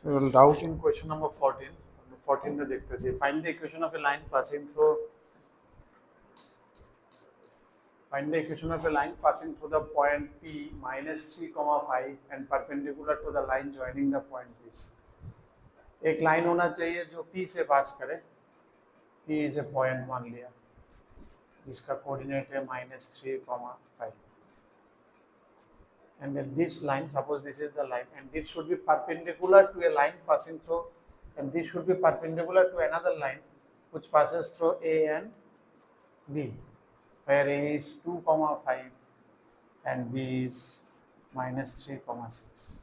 We will doubt in question number 14. 14 में देखते हैं. Find the equation of a line passing through. Find the equation of a line passing through the point P minus 3,5 and perpendicular to the line joining the point this. एक line होना चाहिए जो P से पास करे. P is a point मान लिया. जिसका coordinate है -3,5. And then this line, suppose this is the line, and this should be perpendicular to a line passing through, and this should be perpendicular to another line which passes through A and B, where A is 2,5 and B is -3,6.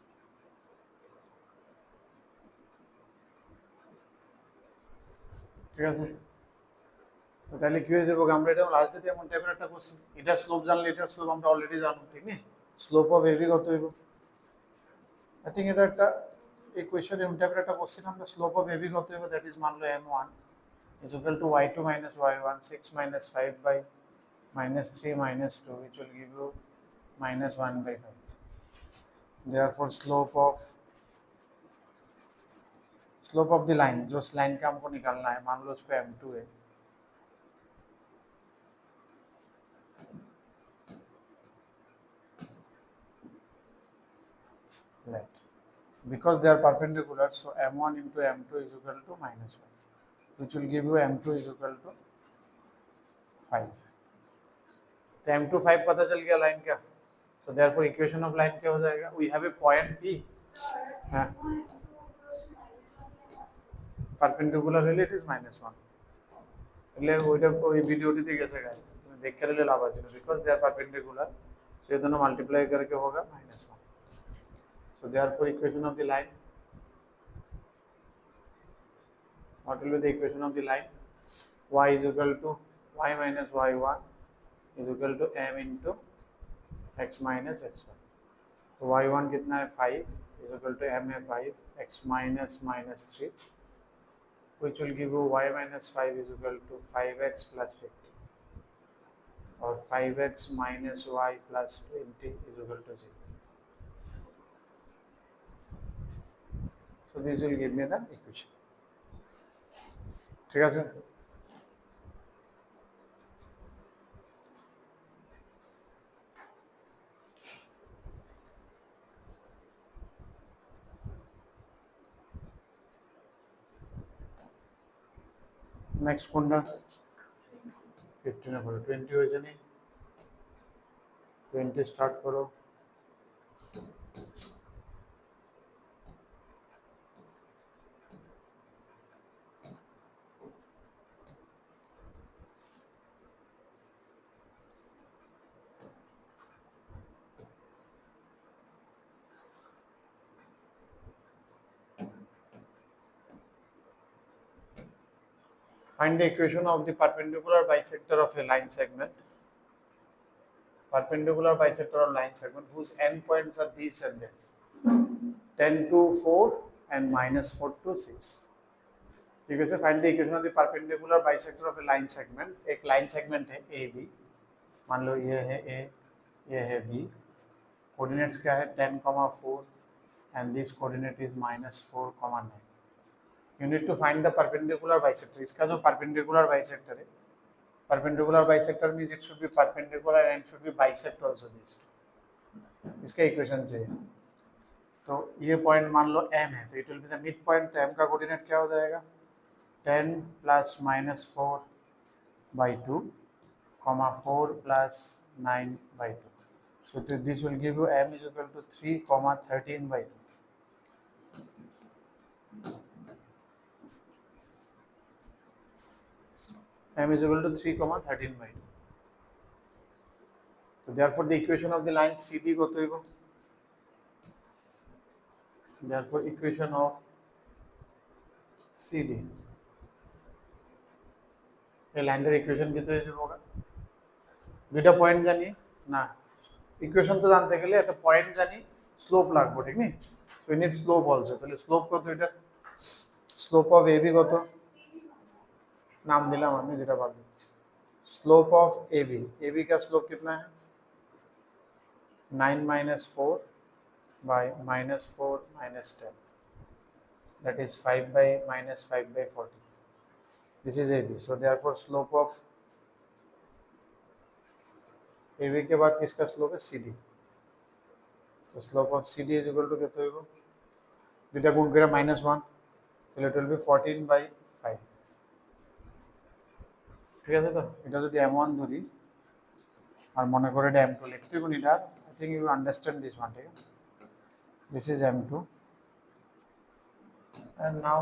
ঠিক আছে, তো তাহলে কি হয়ে যাবে? আমরা এটা last ডেতে এমন টাইপের একটা কোশ্চেন, এটার স্লোপ জানলে এটার স্লোপ আমরা অলরেডি জানো, ঠিক নেই? স্লোপ অফ এবি কত হইব? আই থিঙ্ক এটা একটা এই কোয়েশ্চেন এমন টাইপের একটা কোশ্চেন, আমরা স্লোপ অফ এবি কত হইব, দ্যাট ইজ মানলো m1 is equal to y2 minus y1, 6 minus 5 by -3 minus 2, which will give you -1/5. Therefore slope of the line, जो इस लाइन का हमको निकालना है, मान लो उसको m2 है. Right. Because they are perpendicular, so m1 into m2 is equal to -1, which will give you m2 is equal to 5. तो m2 5 पता चल गया लाइन का. So therefore equation of line क्या हो जाएगा? We have a point P. हाँ. perpendicular হলে it is -1. એટલે ওইটা ওই ভিডিওটিতে গেছে গাইস, তুমি দেখে নিলে লাভ আছে, because they are perpendicular, so ये दोनों मल्टीप्लाई करके होगा -1. So therefore equation of the line, what will be the equation of the line? Y is equal to y minus y1 is equal to m into x minus x1. तो y1 कितना है 5 is equal to m है 5, x minus -3, which will give you y minus 5 is equal to 5x plus 50, or 5x minus y plus 20 is equal to 0. So this will give me the equation. ঠিক আছে? Next কোনটা? 15 এ করো, 20 হয়েছে নি? 20 start করো. Find the equation of the perpendicular bisector of a line segment. Perpendicular bisector of line segment whose endpoints are these and this, 10 to 4 and -4 to 6. ठीक है से find the equation of the perpendicular bisector of a line segment. एक line segment है AB, मान लो ये है A, ये है B. कोऑर्डिनेट्स क्या है 10,4 and this coordinate is -4,9. You need to find the perpendicular bisector. इसका जो perpendicular bisector है, perpendicular bisector means it should be perpendicular and should be bisect also this. इसका इक्वेशन चाहिए. तो ये पॉइंट मान लो m है, तो it will be the mid point. तो m का कोऑर्डिनेट क्या हो जाएगा? 10 plus -4/2, 4 plus 9/2. So this will give you m is equal to 3,13/2. m is equal to 3,13/2. So therefore the equation of the line CD কত হইব? Therefore equation of CD, এই লাইনের equation কত হয়ে যাবে? দুইটা পয়েন্ট জানি না, ইকুয়েশন তো জানতে গেলে একটা পয়েন্ট জানি, স্লোপ লাগবে, ঠিক নেই? So we need slope also. তাহলে স্লোপ কত? এটা স্লোপ অফ এবি কত? नाम दिला हमने जेटा बात. स्लोप ऑफ AB, AB का स्लोप कितना है? 9 - 4 by -4 - 10. that is 5 by minus 5 by 40. This is AB. So therefore slope of AB के बाद किसका slope है CD. So slope of CD is equal to कितना होगा? দুইটা গুণ করে -1, so it will be 14 by 5. ঠিক আছে তো? এটা যদি M1 ধরি আর মনে করে এটা M2 লিখতে গুণ এটা, I think you understand this one, ঠিক আছে? This is M2 and now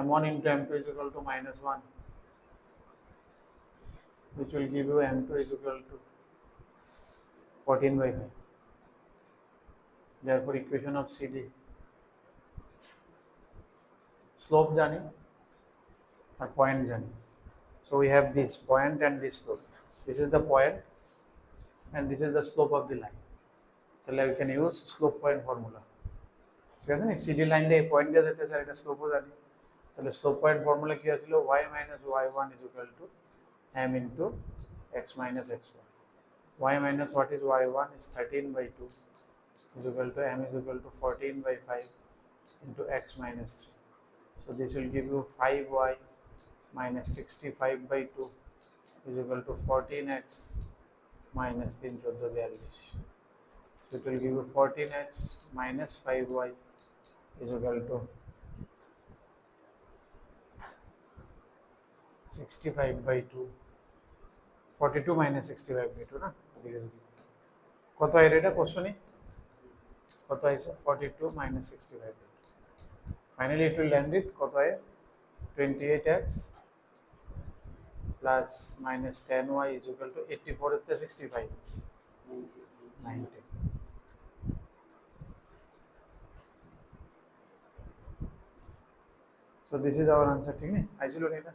M1 into M2 is equal to -1, which will give you M2 is equal to 14 by 5. Therefore equation of CD, slope jani or point jani. So we have this point and this slope. This is the point and this is the slope of the line. So we can use slope point formula. ঠিক আছে না, CD line দিয়ে point দিয়ে যেতে sir এটা স্লোপও জানি, তাহলে slope point formula কি ছিল? y minus y1 is equal to m into x minus x1. y minus what is y1 is 13 by 2 is equal to m is equal to 14 by 5 into x minus 3. So this will give you 5y minus 65 by 2 is equal to 14x minus 3 42. So it will give you 14x minus 5y is equal to 65 by 2, 42 minus 65 by 2 না, কত হয় এটা কোশ্চেনে, কত হয়েছে? 42 minus 65 by 2. Finally it will land it কত হয়? 28x plus minus 10y is equal to 84 এর থেকে 65 90. So this is our answer, ঠিক আছে? আইছিল এটা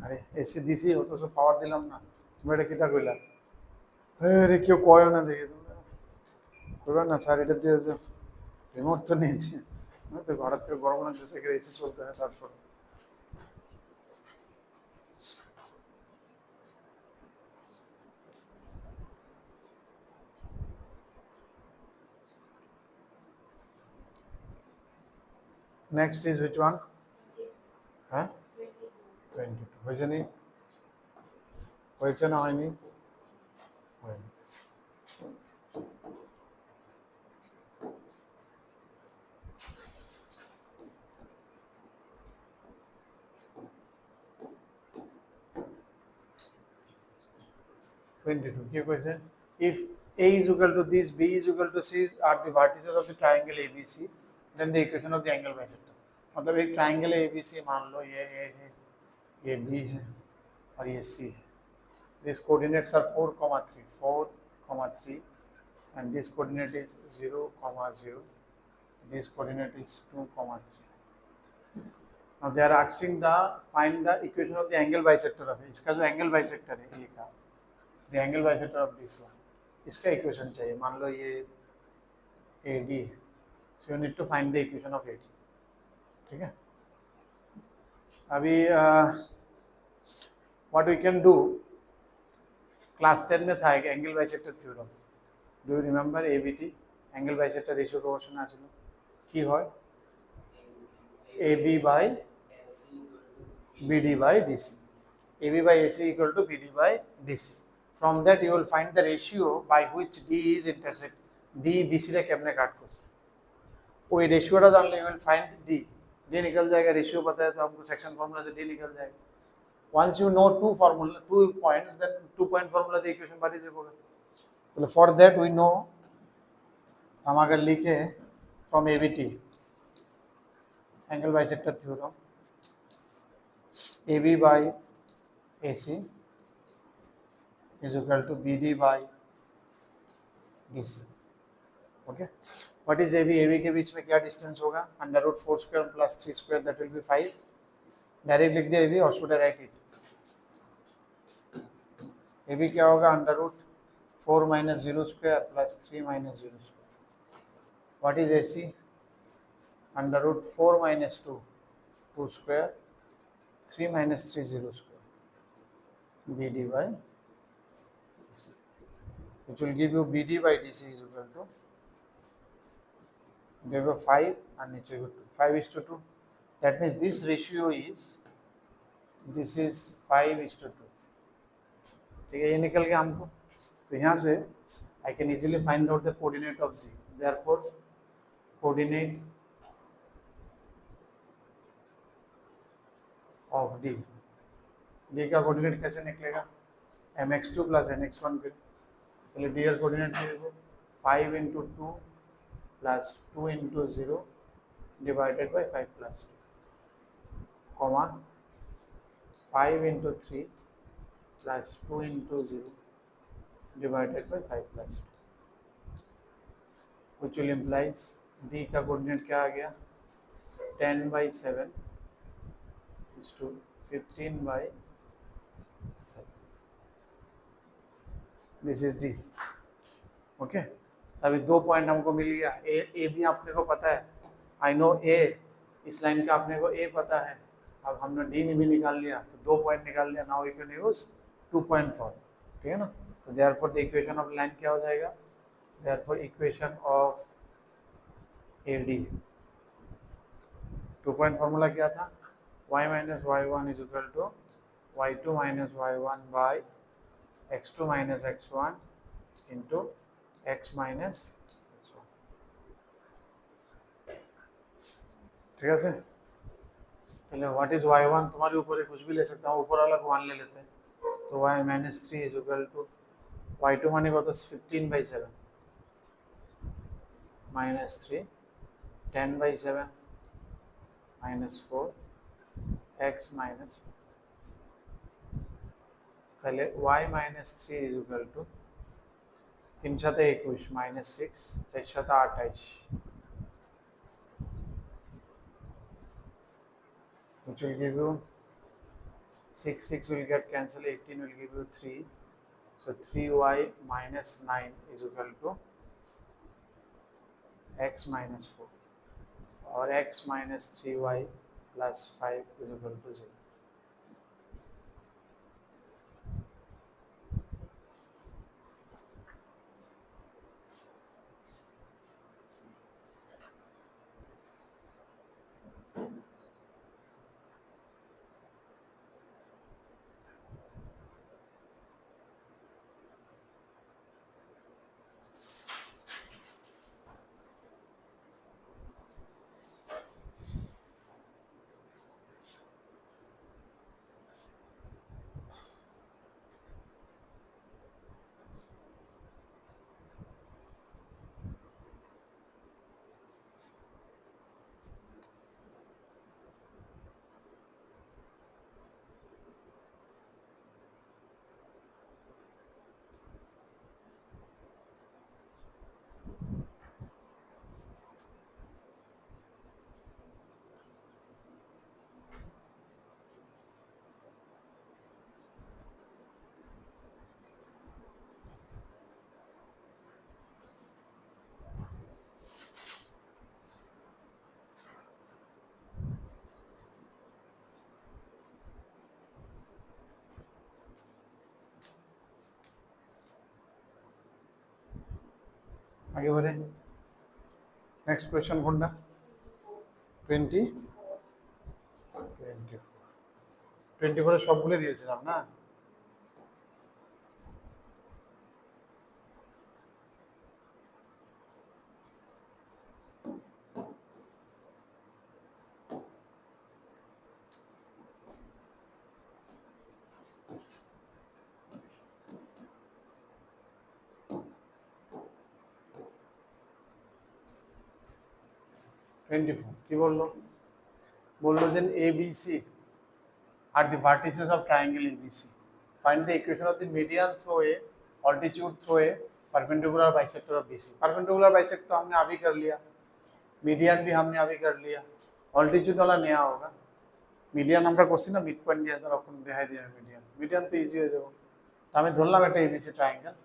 আরে এসি দিছি অথচ পাওয়ার দিলাম না, তুমি এটা কিতা কইলা? আরে কেউ কয়ও না, দেখে তোমরা কইবা না স্যার এটা দিয়ে রিমোট তো নিয়েছি, তো হঠাৎ করে গরম লাগতেছে, এসি চলতে হয় তারপর। Next is which one? হ্যাঁ 22 হয়েছে নি? হয়েছে না হয়নি? হয়নি। কি কইছে? If A is equal to this, B is equal to C are the vertices of the triangle ABC, then the equation of the angle bisector. मतलब एक ट्राइंगल ABC मान लो ये A है, ये B है और ये C है. These coordinates are 4,3 and this coordinate is 0,0. This coordinate is 2,3. Now they are asking find the equation of the angle bisector of it. इसका जो angle bisector है A का, the angle bisector of this one, इसका equation चाहिए. मान लो ये AD है, so you need to find the equation of AD. ठीक है? अभी what we can do, class 10 में था एक angle bisector theorem. Do you remember ABT, angle bisector ratio proportion आछिलो কি হয়? AB by BD by DC. AB by AC equal to BD by DC. From that you will find the ratio by which D is intersect. D BC रे केमने काट করছে, ওই রেশিওটা জানলে you will find D. D निकल जाएगा, ratio पता है तो हमको सेक्शन फार्मूला से D निकल जाएगा. Once you know two points, then 2 point formula the equation बारी से होगा. So for that we know, हम अगर लिखे from ABT, angle bisector theorem, AB by AC is equal to BD by DC. Okay. What is AB? AB के बीच में क्या distance होगा? √4 square plus 3 square, that will be 5. Direct लिख दे AB और should I write it? AB क्या होगा? √4 minus 0 square plus 3 minus 0 square. What is AC? Under root 4 minus 2 2 square 3 minus 3 0 square BD by DC, which will give you BD by DC is equal to give you 5 and it will 5:2. That means this ratio is 5:2. ठीक है, ये निकल गया हमको। तो यहाँ से I can easily find out the coordinate of Z. Therefore, coordinate of D का कोऑर्डिनेट कैसे निकलेगा? mx2 plus nx1 पे पहले D का कोऑर्डिनेट देखो 5 into 2 plus 2 into 0 divided by 5 plus 2 comma 5 into 3 plus 2 into 0 divided by 5 plus 2, which will implies D का coordinate क्या आ गया? 10/7 is to 15/7. This is D. Okay, अभी 2 पॉइंट हमको मिल गया। ए भी आपने को पता है, आई नो ए, इस लाइन का आपने को ए पता है। अब हमने डी भी निकाल लिया, तो 2 पॉइंट निकाल लिया। नाउ यू कैन यूज 2.4, ठीक है ना। तो therefore the equation of line क्या हो जाएगा? Therefore equation of A D 2 point formula क्या था? y minus y1 is equal to y2 minus y1 by x2 minus x1 into x minus x1, ठीक है। पहले व्हाट इज y1 तुम्हारे ऊपर है, कुछ भी ले सकता हूँ, ऊपर वाला को 1 ले लेते हैं। तो y minus 3 is equal to y2 माने को तो 15/7 minus 3 10/7 minus 4 x minus 4. पहले y minus 3 is equal to 3 × 21 minus 6 6 × 28, which will give you 6 will get cancelled, 18 will give you 3. So 3y minus 9 is equal to x minus 4, or x minus 3y plus 5 is equal to 0. आगे बढ़े, next question ढूंढना। 24 সবগুলো দিয়েছিলাম না? কি বললো? বললো যে ABC are the vertices of triangle ABC. Find the equation of the median through A, altitude through A, perpendicular bisector of BC. Perpendicular bisector तो हमने अभी कर लिया, मीडियन भी हमने अभी कर लिया, ऑल्टीट्यूड वाला नया होगा। मीडियन আমরা করছি না, মিড পয়েন্ট দিয়ে তখন দেখাই দিয়া মিডিয়ান। মিডিয়ান তো ইজি হয়ে যাবে। তো আমি ধরলাম একটা ABC ট্রায়াঙ্গেল,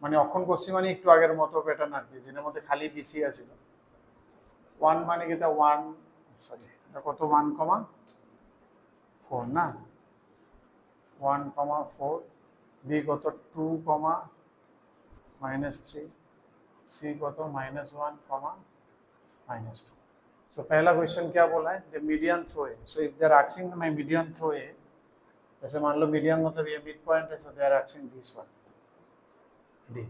মানে অক্ষণ করছি মানে একটু আগের মতো প্যাটার্ন আর কি, যেটার মধ্যে খালি BC আছিল। 1 মানে কি তা 1 সরি এটা কত 1,4 না 1,4 বি কত 2, -3 सी कत -1, -2 सो पहला क्वेश्चन क्या बोला है the median through A so if they are asking my median through A जैसे मान लो मीडियन मतलब ये मिड पॉइंट है so they are asking this one D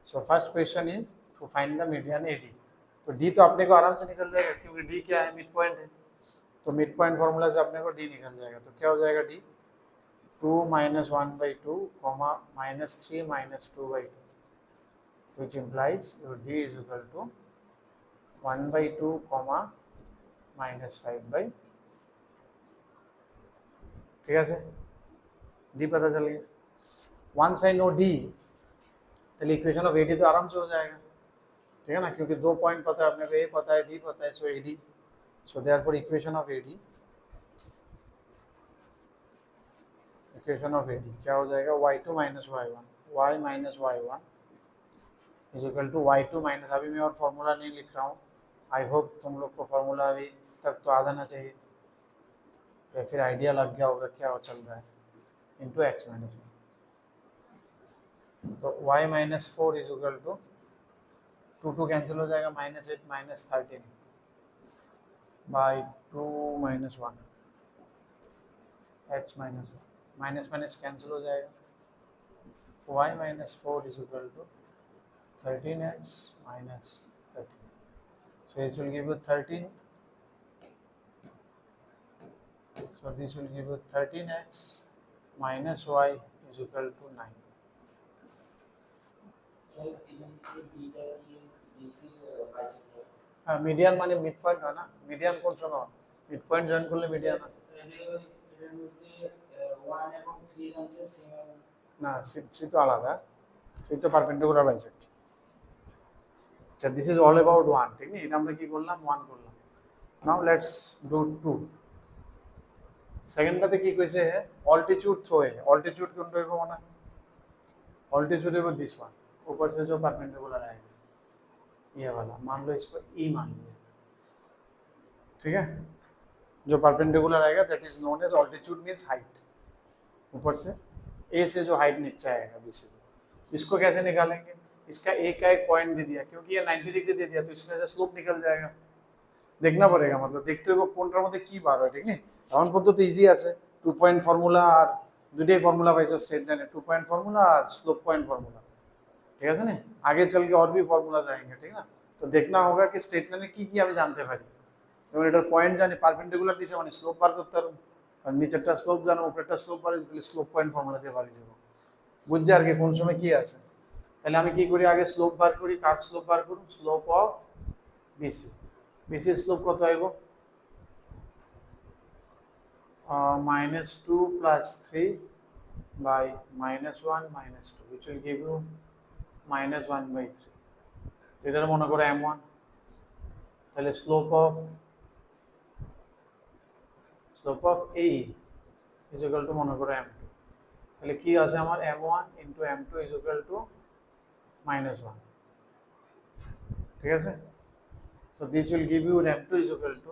so first question is to find the median A D तो D तो अपने को आराम से निकल जाएगा क्योंकि डी क्या है मिड पॉइंट है तो मिड पॉइंट फॉर्मूला से अपने को डी निकल जाएगा तो क्या हो जाएगा D 2 - 1/2, -3 - 2/2 which implies your d is equal to 1/2, -5/2 ठीक है डी पता चल गया वंस आई नो डी तो इक्वेशन ऑफ एडी तो आराम से हो जाएगा ठीक है ना क्योंकि 2 पॉइंट पता है अपने को ए पता है डी पता है so AD so therefore equation of AD क्या हो जाएगा y2 - y1 y - y1 is equal to y2 minus अभी मैं और फॉर्मूला नहीं लिख रहा हूँ आई होप तुम लोग को फॉर्मूला अभी तक तो आ जाना चाहिए या फिर आइडिया लग गया होगा क्या चल रहा है इंटू x - 1 तो y - 4 is equal to 2 cancel हो जाएगा -8 - 13 बाई 2 - 1 x - 1 माइनस कैंसिल हो जाएगा y - 4 is equal to 13x minus 13. So it will give you 13. So this will give you 13x minus y is equal to 9. Median माने mid point है ना median कौन सा ना मिड पॉइंट जॉइन कर ले मीडियन ना 3 तो आलादा 3 तो परपेंडिकुलर बाइसेक्ट अच्छा दिस इज ऑल अबाउट 1 ठीक है এটা আমরা কি করলাম 1 করলাম নাও লেটস ডু 2 সেকেন্ডটাতে কি কইছে অল্টিটিউড थ्रो है অল্টিটিউড কোনটা হইব মানে অল্টিটিউড হইব दिस वन ऊपर से जो परपेंडिकुलर आएगा ये वाला मान लो इसको ई मान लिया ठीक है जो परपेंडिकुलर आएगा that is known as altitude means height ऊपर से ए से जो हाइट नीचे आएगा बेसिकली इसको कैसे निकालेंगे इसका एक का एक पॉइंट दे दिया क्योंकि ये 90 डिग्री दे दिया तो इसमें से स्लोप निकल जाएगा देखना पड़ेगा मतलब देखते हुए কোনটার মধ্যে কি বার হয় ঠিক নেই এখন পর্যন্ত তো ইজি আছে 2 পয়েন্ট ফর্মুলা আর দুটোই ফর্মুলা পাইছো স্ট্রেট লাইনে 2 पॉइंट फॉर्मूला और स्लोप पॉइंट फॉर्मूला ठीक है ना आगे चल के और भी फॉर्मूला आएंगे ठीक ना तो देखना होगा कि स्ट्रेट लाइने কি আমি জানতে পারি যেমন এটার পয়েন্ট জানি পারপেন্ডিকুলার দিছে মানে স্লোপ বার করতে পারবো আর নিচেরটা স্লোপ জানো উপরেরটা স্লোপ বার দিলে স্লোপ পয়েন্ট ফর্মুলা দিয়ে পারি যাব বুঝছ আর কি কোন সময় কি আছে তাহলে আমি কি করি আগে স্লোপ বার করি কার স্লোপ বার করব slope of BC BC slope কত আইবো -2 + 3 by -1 - 2 which will give you -1/3 এটার মনে করো m1 তাহলে slope of AE is equal to মনে করো m2 তাহলে কি আছে আমার m1 * m2 is equal to -1 ঠিক আছে so this will give you m2 is equal to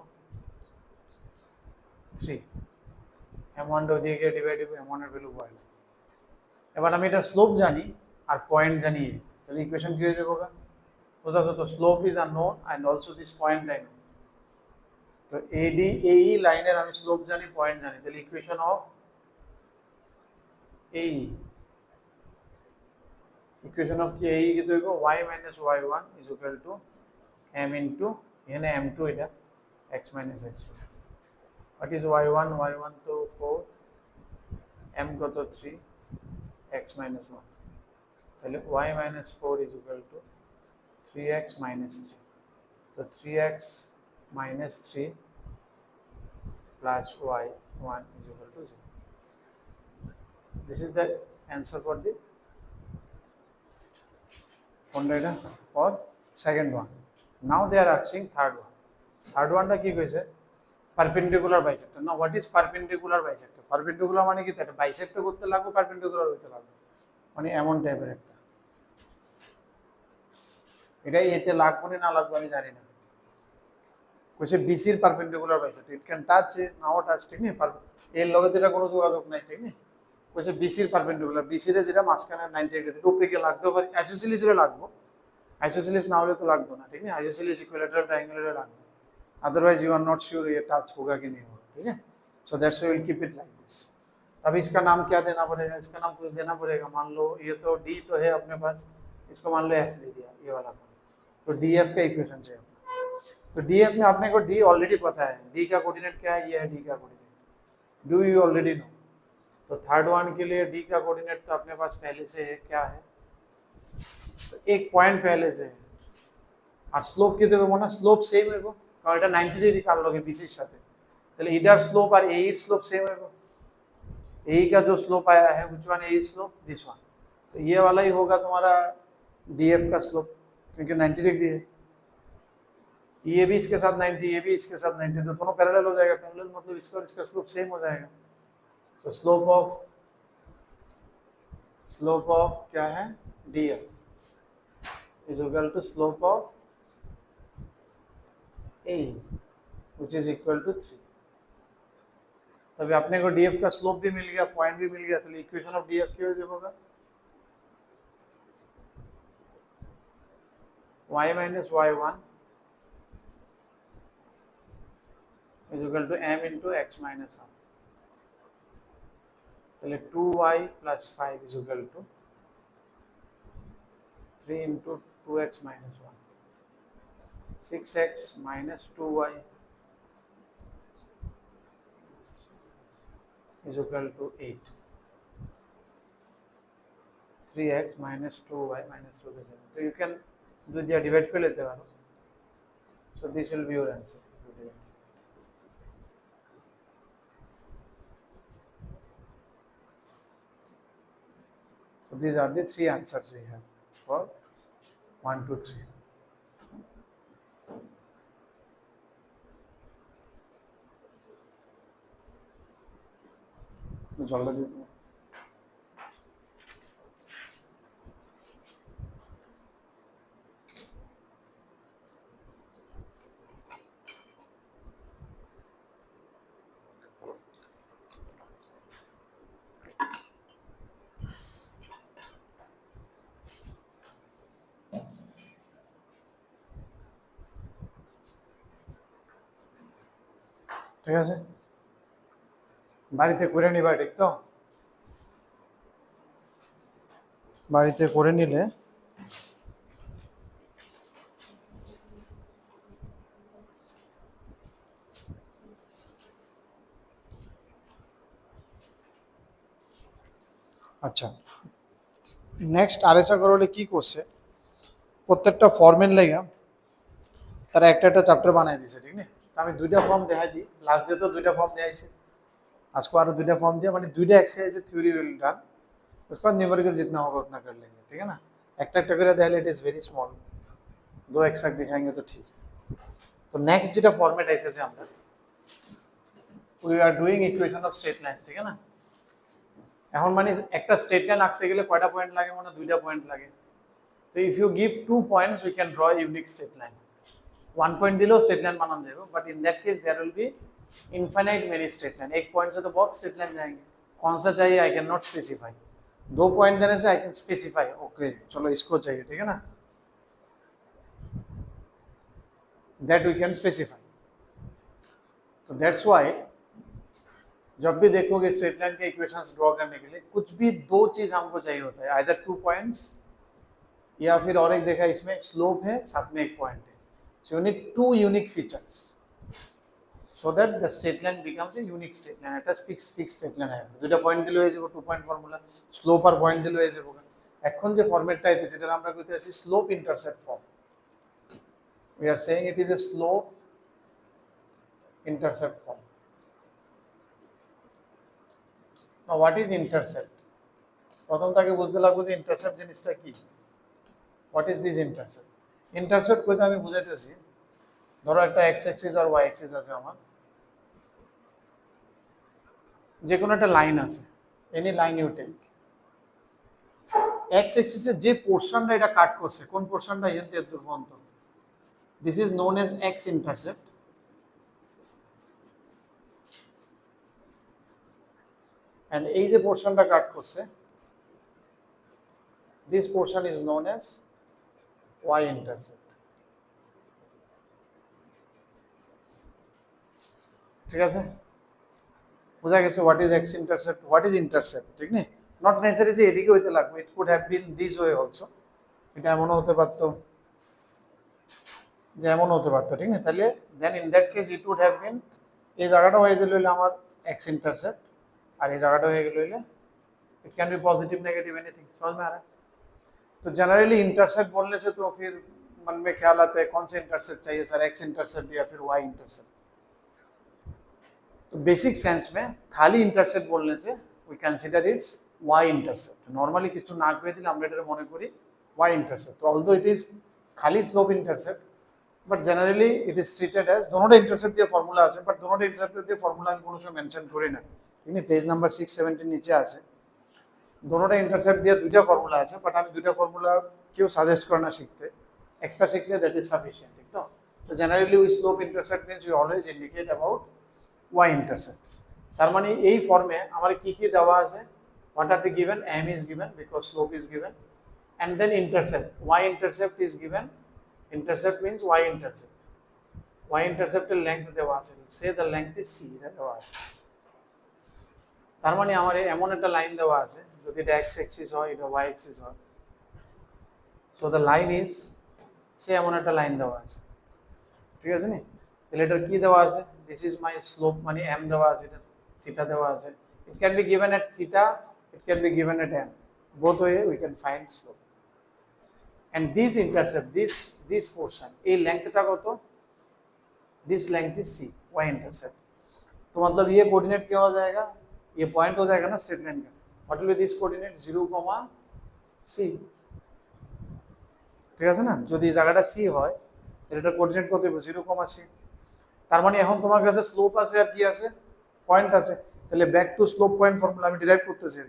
3 m1 টা দিয়ে গিয়ে ডিভাইড হবে m1 এর ভ্যালু পাইলাম এবার আমি এটা স্লোপ জানি আর পয়েন্ট জানি তাহলে ইকুয়েশন কি হয়ে যাবে বুঝাছো তো slope is unknown and also this point I know তো AD AE লাইনের আমি স্লোপ জানি পয়েন্ট জানি তাহলে equation of AE equation of के ई कितना होगा y - y1 is equal to m into यानी m2 এটা x - x2 what is y1 तो 4 m কত 3 x - 1 তাহলে y - 4 is equal to 3x - 3 तो 3x - 3 plus y1 is equal to 0 this is the answer for the for second one now they are asking third one টা কি কইছে perpendicular bisector না what is perpendicular bisector perpendicular মানে কি এটা bisector করতে লাগবে পারপেন্ডিকুলার হইতে লাগবে মানে এমন টাইপের একটা এটা এতে লাগবে না লাগবে আমি জানি না কইছে BC এর perpendicular bisector it can touch now touch ঠিক নেই এর লগে তো এটা কোনো যোগাযোগ নাই ঠিক নেই কইছে BC এর পারপেন্ডিকুলার BC এর যেটা মাঝখানে 90 ডিগ্রি উপরে গিয়ে লাগতেও পারে আইসোসেলিস এর লাগবো আইসোসেলিস না হলে তো লাগতো না ঠিক है आइसोसेलेस इक्विलैटरल ट्रायंगुलर লাগবে otherwise you are not sure ये टच होगा कि नहीं होगा ठीक है so that's why will keep it like this अब इसका नाम क्या देना पड़ेगा इसका नाम कुछ देना पड़ेगा मान लो ये तो D तो है अपने पास इसको मान लो F दे दिया ये वाला तो DF का इक्वेशन चाहिए तो DF में अपने को D ऑलरेडी पता है D का कोऑर्डिनेट क्या है ये है D का coordinate do you already know तो थर्ड वन के लिए D का कोऑर्डिनेट तो अपने पास पहले से है क्या है तो एक पॉइंट पहले से है और स्लोप की तो मना स्लोप सेम है वो কারণ এটা 90 ডিগ্রি কার লগে BC এর সাথে তাহলে ইডার স্লোপ আর AE এর স্লোপ সেম है AE का जो स्लोप आया है which one AE slope this one तो ये वाला ही होगा तुम्हारा DF का स्लोप क्योंकि 90 डिग्री है ये भी इसके साथ 90 ये भी इसके साथ 90 तो दोनों पैरेलल हो जाएगा पैरेलल मतलब इसका और इसका स्लोप सेम हो जाएगा तो स्लोप ऑफ क्या है DF is equal to slope of AE which is equal to 3 तभी अपने को DF का स्लोप भी मिल गया पॉइंट भी मिल गया तो इक्वेशन ऑफ DF क्या होगा y minus y1 is equal to m into x minus 1 चलिए 2y plus 5 is equal to 3 into 2x minus 1 6x minus 2y is equal to 8 3x minus 2y minus 2 so you can do the divide कर लेते हैं so this will be your answer so these are the three answers we have for 1 2 3 জলটা দিয়ে দেবো ঠিক আছে বাড়িতে করে নিবা ঠিক তো বাড়িতে করে নিলে আচ্ছা নেক্সট আরেসা করলে কি করছে প্রত্যেকটা ফর্মের লাগা তারা একটা একটা চ্যাপ্টার বানাই দিয়েছে ঠিক না আমি দুইটা ফর্ম দেখাই দিই লাস্ট ডে তো দুইটা ফর্ম দেখাইছে আজকে আরো দুইটা फॉर्म दिया মানে দুইটা एक्सरसाइज थ्योरी विल डन उसके बाद न्यूमेरिकल जितना होगा उतना कर लेंगे ठीक है ना एक एक করে দেখালে इट इज वेरी स्मॉल दो एक साथ दिखाएंगे तो ठीक तो नेक्स्ट যেটা ফরম্যাট আইতেছে আমরা we are doing equation of straight lines ঠিক है না এখন মানে একটা স্ট্রেট লাইন আঁকতে গেলে কয়টা পয়েন্ট লাগে মানে দুইটা পয়েন্ট লাগে তো if you give 2 points we can draw a unique straight line 1 point दिलो स्ट्रेट लाइन बनाना जाएगा but in that case there will be infinite many straight line एक पॉइंट से तो बहुत स्ट्रेट लाइन जाएंगे कौन सा चाहिए I can not specify 2 point देने से आई कैन स्पेसिफाई ओके चलो इसको चाहिए ठीक है ना दैट वी कैन स्पेसिफाई तो दैट्स व्हाई जब भी देखोगे स्ट्रेट लाइन के इक्वेशंस ड्रॉ करने के लिए कुछ भी दो चीज हमको चाहिए होता है आइदर 2 पॉइंट्स या फिर और एक देखा इसमें स्लोप है साथ में एक पॉइंट है so you need two unique features so that the straight line becomes a unique straight line এটা fixed straight line है দুটো পয়েন্ট দিলে হয়ে যাবে 2 পয়েন্ট ফর্মুলা স্লোপ আর পয়েন্ট দিলে হয়ে যাবে এখন যে ফরম্যাটটা আছে সেটা আমরা কইতে আছি slope intercept form we are saying it is a slope intercept form now what is intercept প্রথম থেকে বুঝতে লাগবে যে ইন্টারসেপ্ট জিনিসটা কি what is this intercept intercept কইতে আমি বুঝাইতেছি ধরো একটা x অ্যাক্সিস আর y অ্যাক্সিস আছে আমার যে কোনো একটা লাইন আছে any line you take x অ্যাক্সিসে যে পোরশনটা এটা কাট করছে কোন পোরশনটা এর দূর পর্যন্ত this is known as x intercept and এই যে পোর্শনটা কাট করছে, this portion is known as y intercept. ঠিক আছে, বোঝা গেছে what is x intercept, what is intercept, ঠিক না? নট নেসেসারি যে এদিকে হইতে লাগবে, it could have been this way also, এটা এমনও হতে পারতো, যে এমনও হতে পারতো, ঠিক না? তাহলে then in that case it would have been, এই জায়গাটা হয়ে গেল হইলে আমার এক্স ইন্টারসেপ্ট, আর এই জায়গাটা হয়ে গেল হইলে it can be positive negative anything. समझ में आ रहा है? तो जनरली इंटरसेप्ट बोलने से तो फिर मन में ख्याल आता है कौन से इंटरसेप्ट चाहिए सर, एक्स इंटरसेप्ट या फिर वाई इंटरसेप्ट. तो बेसिक सेंस में खाली इंटरसेप्ट बोलने से we consider it's Y intercept. Normally किछु ना कहे दिले আমরা এটা মনে করি Y intercept. Although it is खाली slope intercept, but generally it is treated as, दोनोटा इंटरसेप्ट দিয়ে ফর্মুলা আছে, বাট दोनोटा इंटरसेप्ट দিয়ে ফর্মুলা আমি কোনো সময় মেনশন করি না, ঠিক না? পেজ নাম্বার 670 নিচে আছে, दोनोटा इंटरसेप्ट দিয়ে দুইটা ফর্মুলা আছে, বাট আমি দুইটা ফর্মুলা কেউ সাজেস্ট করে না শিখতে, একটা শিখলে দ্যাট ইজ সাফিশিয়েন্ট, ঠিক তো? তো generally we slope intercept means we always indicate about y intercept. তার মানে এই ফর্মে আমার কি কি দেওয়া আছে, what are the given, m is given because slope is given, and then intercept, y intercept is given, intercept means y intercept, y intercept এর length দেওয়া আছে, say the length is c, এটা দেওয়া আছে. তার মানে আমার এমন একটা লাইন দেওয়া আছে, যদি এটা x axis হয় এটা y axis হয়, so the line is, সে এমন একটা লাইন দেওয়া আছে, ঠিক আছে নি? তাহলে এটার কি দেওয়া আছে, this is my slope মানে m দেওয়া আছে, এটা theta দেওয়া আছে, it can be given at theta, it can be given at m, both way we can find slope. And this intercept, this portion, এই লেংথটা কত, this length is c, y intercept. तो मतलब ये कोऑर्डिनेट क्या हो जाएगा, ये पॉइंट हो जाएगा ना स्ट्रेट लाइन का, what will be this coordinate 0, c, ঠিক আছে না? যদি এই জায়গাটা c হয় তাহলে এটা কোঅর্ডিনেট কত হবে, 0, c. তার মানে এখন তোমার কাছে স্লোপ আছে আর কি আছে, পয়েন্ট আছে, তাহলে back to slope point formula আমি ডিরাইভ করতেছি।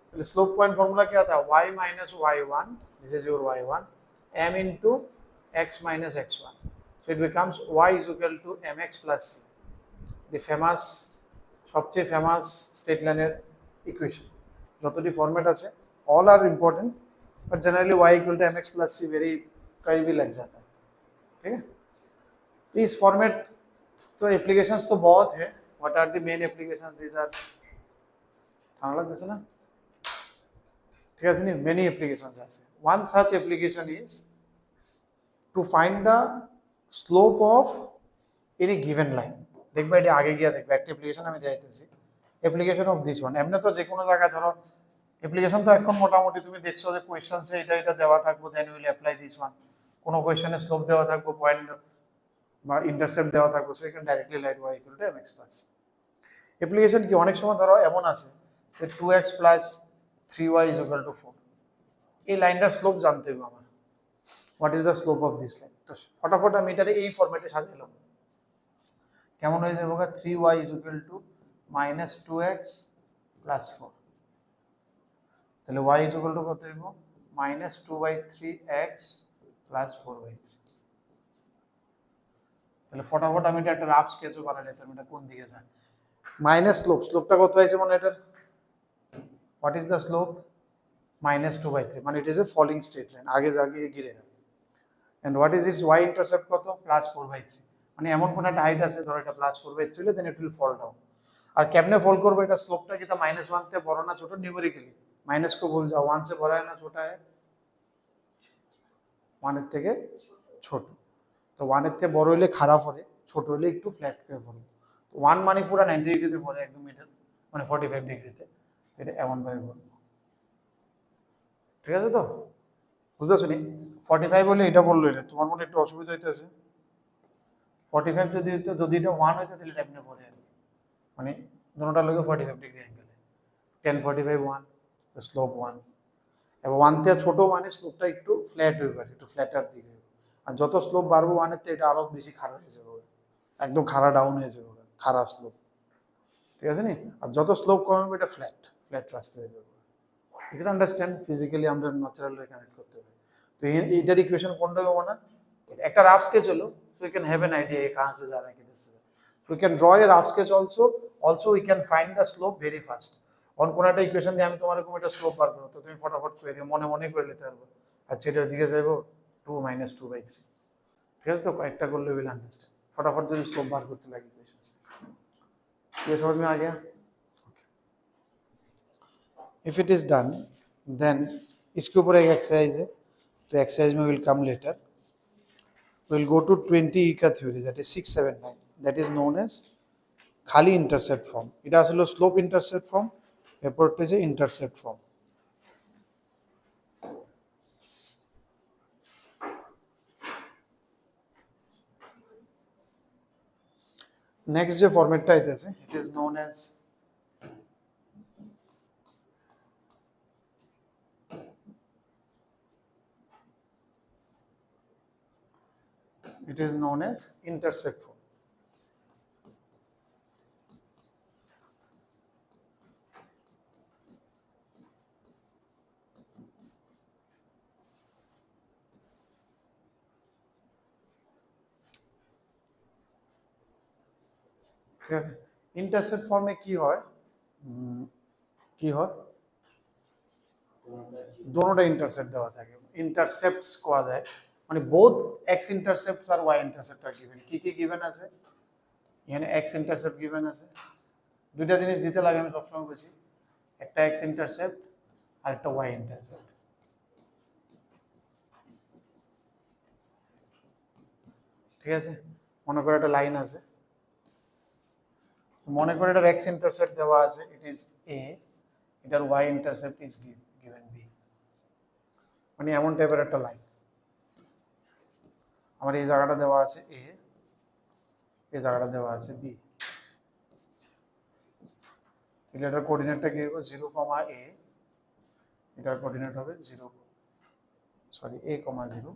তাহলে স্লোপ পয়েন্ট ফর্মুলা কি आता है, y minus y1, this is your y1, m into x minus x1, so it becomes y is equal to mx plus c, the famous, সবচেয়ে famous state লাইনের equation, যতটি format আছে all are important, but generally y equal to mx plus c very कहीं भी लग जाता है, ठीक है? तो इस फॉर्मेट, तो एप्लीकेशंस तो बहुत है, what are the main applications, these are, ঠান্ডা লাগতেছে না, ঠিক আছে নি? মেনি অ্যাপ্লিকেশনস আছে। One such application is to find the slope of any given line. দেখবা এটা আগে গিয়া দেখবা, একটা অ্যাপ্লিকেশন আমি দেখাইতেছি, অ্যাপ্লিকেশন অফ দিস ওয়ান। এমনি তো যে কোনো জায়গায় ধরো অ্যাপ্লিকেশন তো এখন মোটামুটি তুমি দেখছো যে কোয়েশ্চেন্সে এটা দেওয়া থাকবো, then will apply this one, কোনো কোয়েশ্চেনে স্লোপ দেওয়া থাকবো, পয়েন্ট বা ইন্টারসেপ্ট দেওয়া থাকবো, সো এখানে directly light y equal to mx plus. Application কি অনেক সময় ধরো এমন আছে সে 2x plus 3y is equal to 4, এই লাইনটার স্লোপ জানতে হবে আমার, what is the slope of this line. তো ফটাফট আমি এটারে এই ফরম্যাটে সাজাইলাম, কেমন হয়ে যাবে, 3y is equal to minus 2x plus 4, তাহলে y ইজ ইকুয়াল টু কত হইব, মাইনাস 2/3x প্লাস 4/3। তাহলে ফটাফট আমি এটা একটা রাফ স্কেচও বানাই নিতাম, এটা কোন দিকে যায়, মাইনাস স্লোপ, স্লোপটা কত হয়েছে মানে এটার, what is the slope, minus 2/3, মানে it is a falling straight line, আগে জাগিয়ে গিরে যাবে। And what is its y intercept কত, প্লাস 4/3, মানে এমন কোন একটা হাইট আছে ধরো এটা প্লাস 4/3 হলে দেন ইট উইল ফল ডাউন। আর কেমনে ফল করবে, এটা স্লোপটা কি তা -1 থেকে বড় না ছোট, নিউমেরিক্যালি माइनस को भूल जाओ, 1 से बड़ा है ना छोटा है, 1 এর থেকে ছোট, তো 1 এর থেকে বড় হলে খারাপ হবে, ছোট হলে একটু ফ্ল্যাট করে পড়বে। তো 1 মানে পুরো 90 ডিগ্রিতে পড়ে একদম মিডল, মানে 45 ডিগ্রিতে, এটা এমন ভাবে পড়বে, ঠিক আছে? তো বুঝতেছো নি? 45 হলে এটা বললো, এটা তোমার মনে একটু অসুবিধা হইতেছে, 45 যদি হইতো, যদি এটা 1 হইতো তাহলে এটা এমনি পড়ে, মানে দুটোটা লোকে 45 ডিগ্রি অ্যাঙ্গেলে, 10 45 1, তো স্লোপ 1, এবং 1 থেকে ছোট মানে স্লোপটা একটু ফ্ল্যাট হয়ে পারে, একটু ফ্ল্যাটার দিকে, আর যত স্লোপ বাড়বো 1 এর থেকে এটা আরো বেশি খাড়া হয়ে যাবে, একদম খাড়া ডাউন হয়ে যাবে, খাড়া স্লোপ, ঠিক আছে নি? আর যত স্লোপ কমবে এটা ফ্ল্যাট ফ্ল্যাট রাস্তা হয়ে যাবে। ইউ ক্যান আন্ডারস্ট্যান্ড, ফিজিক্যালি আমরা ন্যাচারাল ওয়ে কানেক্ট করতে হবে। তো এইটার ইকুয়েশন কোনটা হবে মানে, একটা রাফ স্কেচ হলো, so you can have an idea ये कहां से जा रहा है, किधर से, so we can draw a rough sketch also we can find the slope very fast. On কোন একটা ইকুয়েশন দিয়ে আমি তোমার এরকম একটা স্লোপ বার করব, তো তুমি ফটাফট করে দিও, মনে মনে করে নিতে পারবো। আচ্ছা এটার দিকে যাইবো 2 - 2/3, ঠিক আছে? তো কয়েকটা করলে উইল আন্ডারস্ট্যান্ড, फटाफट যদি स्लोप बार करते लगे इक्वेशंस। ये समझ में आ गया? If it is done then इसके ऊपर एक एक्सरसाइज है, तो एक्सरसाइज में will come later. Will go to 20 का theory, that is 679, that is known as खाली इंटरसेप्ट फॉर्म। এটা আসলে স্লোপ ইন্টারসেপ্ট ফর্ম, এরপরটা যে ইন্টারসেপ্ট ফর্ম। নেক্সট যে ফরম্যাটটা আইতেছে, it is known as intercept form। ঠিক আছে, ইন্টারসেপ্ট ফর্মে কি হয়, দোনোটা ইন্টারসেপ্ট দেওয়া থাকে, ইন্টারসেপ্টস কোয়া যায়, মানে বোথ এক্স ইন্টারসেপ্টস আর ওয়াই ইন্টারসেপ্ট আর গিভেন। কি কি গিভেন আছে এখানে? এক্স ইন্টারসেপ্ট গিভেন আছে, দুইটা জিনিস দিতে লাগে আমি সবসময় বলছি, একটা এক্স ইন্টারসেপ্ট আর একটা ওয়াই ইন্টারসেপ্ট। ঠিক আছে, মনে করে একটা লাইন আছে, মনে করে এটার এক্স ইন্টারসেপ্ট দেওয়া আছে, ইট ইজ এ, এটার y intercept is given b, মানে এমন টাইপের একটা লাইন। আমার এই জায়গাটা দেওয়া আছে এ, এই জায়গাটা দেওয়া আছে বি, তাহলে এটার কোঅর্ডিনেটটা কি হবে? 0, a, এটার কোঅর্ডিনেট হবে 0, সরি a, 0,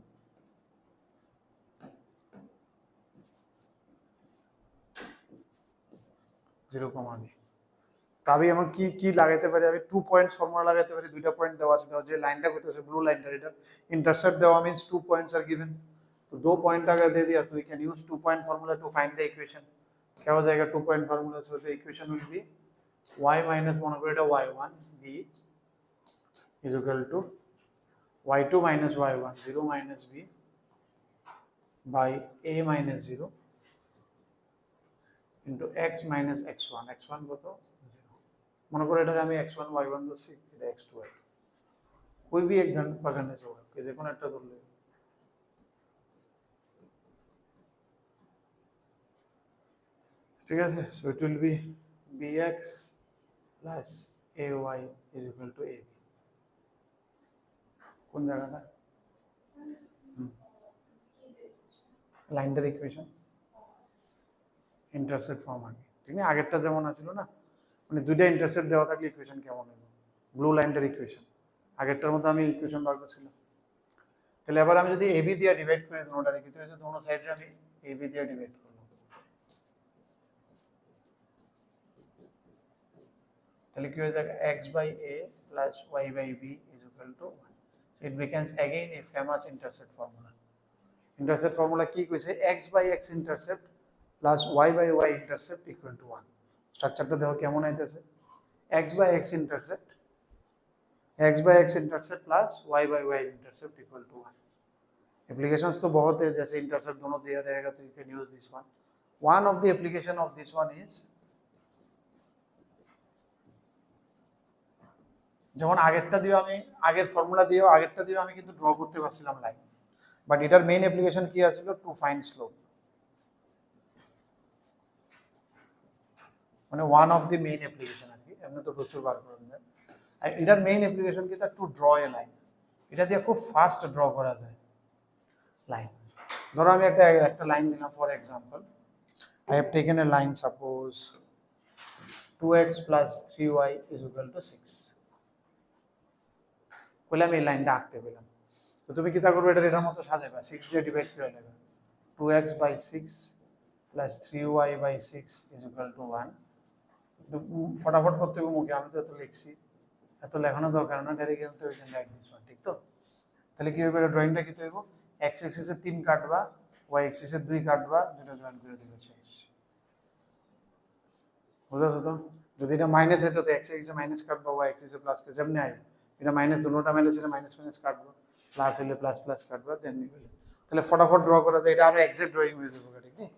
তবে আমি কি কি লাগাইতে পারি? আমি 2 পয়েন্টস ফর্মুলা লাগাইতে পারি, দুইটা পয়েন্ট দেওয়া আছে, যে লাইনটা করতেছে ব্লু লাইনটা, এটা इंटरसेप्ट দেওয়া মিন্স 2 पॉइंट्स आर गिवन, तो 2 पॉइंट अगर दे दिया तो we can use 2 point formula to find the equation. क्या हो जाएगा 2 पॉइंट फार्मूला से? तो equation will be y minus मोनोकोएटा y1 b is equal to y2 minus y1 0 minus b by a minus 0 into x minus x1, x1 কত? মনে করে এটা আমি x1 y1 ধরছি, এটা x2 है, कोई भी एक धन पकड़ने से होगा कि देखो ना একটা ধরলে, ঠিক আছে? So it will be bx plus ay is equal to ab। কোন জায়গাটা? লাইনটার ইকুয়েশন ইন্টারসেপ্ট ফর্ম আগে, ঠিক না? আগেরটা যেমন আছিল না, মানে দুইটা ইন্টারসেপ্ট দেওয়া থাকলে ইকুয়েশন কেমন হলো? ব্লু লাইনটার ইকুয়েশন আগেরটার মধ্যে আমি ইকুয়েশন বার করছিলাম। তাহলে এবার আমি যদি এবি দিয়ে ডিভাইড করি, দুটোটারে কি হয়েছে? দুটো সাইডে আমি এবি দিয়ে ডিভাইড করব, তাহলে কি হয়ে যাবে? x by a plus y by b is equal to 1। So it becomes again a famous intercept formula। intercept formula কি কইছে? x by x intercept plus y by y intercept equal to 1। স্ট্রাকচারটা দেখো কেমন আইতেছে, x by x intercept plus y by y intercept equal to 1। Applications तो बहुत है, जैसे इंटरसेप्ट दोनों दिया रहेगा तो you can use this one. One of the application of this one is, যেমন আগেরটা দিও আমি, আগের ফর্মুলা দিও আগেরটা দিও আমি কিন্তু ড্র করতে পারছিলাম লাইন, বাট এটার মেইন অ্যাপ্লিকেশন কি আছিল? টু ফাইন্ড স্লোপ, মানে one of the main application আর কি, এমনি তো প্রচুর বার করা যায়। আর এটার মেইন অ্যাপ্লিকেশন কি? তা টু ড্র এ লাইন, এটা দিয়ে খুব ফাস্ট ড্র করা যায় লাইন। ধরো আমি একটা লাইন দিলাম, for example I have taken a line, suppose 2x plus 3y is equal to 6, বলে আমি এই লাইনটা আঁকতে পেলাম। তো তুমি কি তা করবে? এটার মতো সাজাবে, 6 দিয়ে ডিভাইড করে নেবে, 2x by 6 plus 3y by 6 is equal to 1। ফটাফট করতে হবে মুখে, আমি তো এত লিখছি, এত লেখানো দরকার না, ডাইরেক্ট জানতে হবে রাইট দিস ওয়ান, ঠিক তো? তাহলে কি হবে? ড্রয়িংটা কি হইব? x এক্সিসে 3 কাটবা, y এক্সিসে 2 কাটবা, দুটো জয়েন করে দিবে, শেষ। বুঝাছো তো? যদি এটা মাইনাস হতো তো এক্স এক্সে মাইনাস কাটবো, ওয়াই এক্সে প্লাস প্লাস যেমনি আইবে, এটা মাইনাস দুটোটা মাইনাস হলে মাইনাস মাইনাস কাটবো, প্লাস হলে প্লাস প্লাস কাটবো, দেন তাহলে ফটাফট ড্র করা যায়, এটা আরো এক্সাক্ট ড্রয়িং হয়ে যাবে, ঠিক নেই?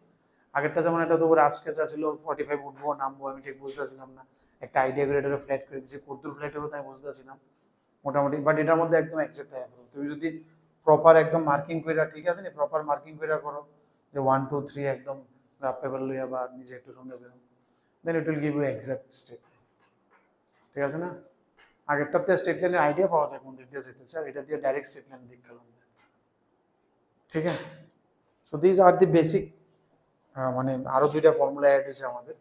আগেরটা যেমন এটা তো রাফ স্কেচ আছিল 45 উঠবো নামবো, আমি ঠিক বুঝতেছিলাম না, একটা আইডিয়া করে এটা ফ্ল্যাট করে দিয়েছি, কতদূর ফ্ল্যাট হবে তাই বুঝতেছিলাম মোটামুটি, বাট এটার মধ্যে একদম এক্সাক্ট আয়া করো তুমি যদি প্রপার একদম মার্কিং করে, ঠিক আছে নি, প্রপার মার্কিং করে করো যে 1 2 3 একদম রাফ পেপার লইয়া বা নিজে একটু সুন্দর বেরো, then it will give you exact state, ঠিক আছে না? আগেরটাতে স্টেট লাইনের আইডিয়া পাওয়া যায় কোন দিক দিয়ে যেতেছে, আর এটা দিয়ে ডাইরেক্ট স্টেট লাইন দিক গেলাম, ঠিক আছে? So this are the basic, মানে আরো দুইটা ফর্মুলা অ্যাড হয়েছে আমাদের,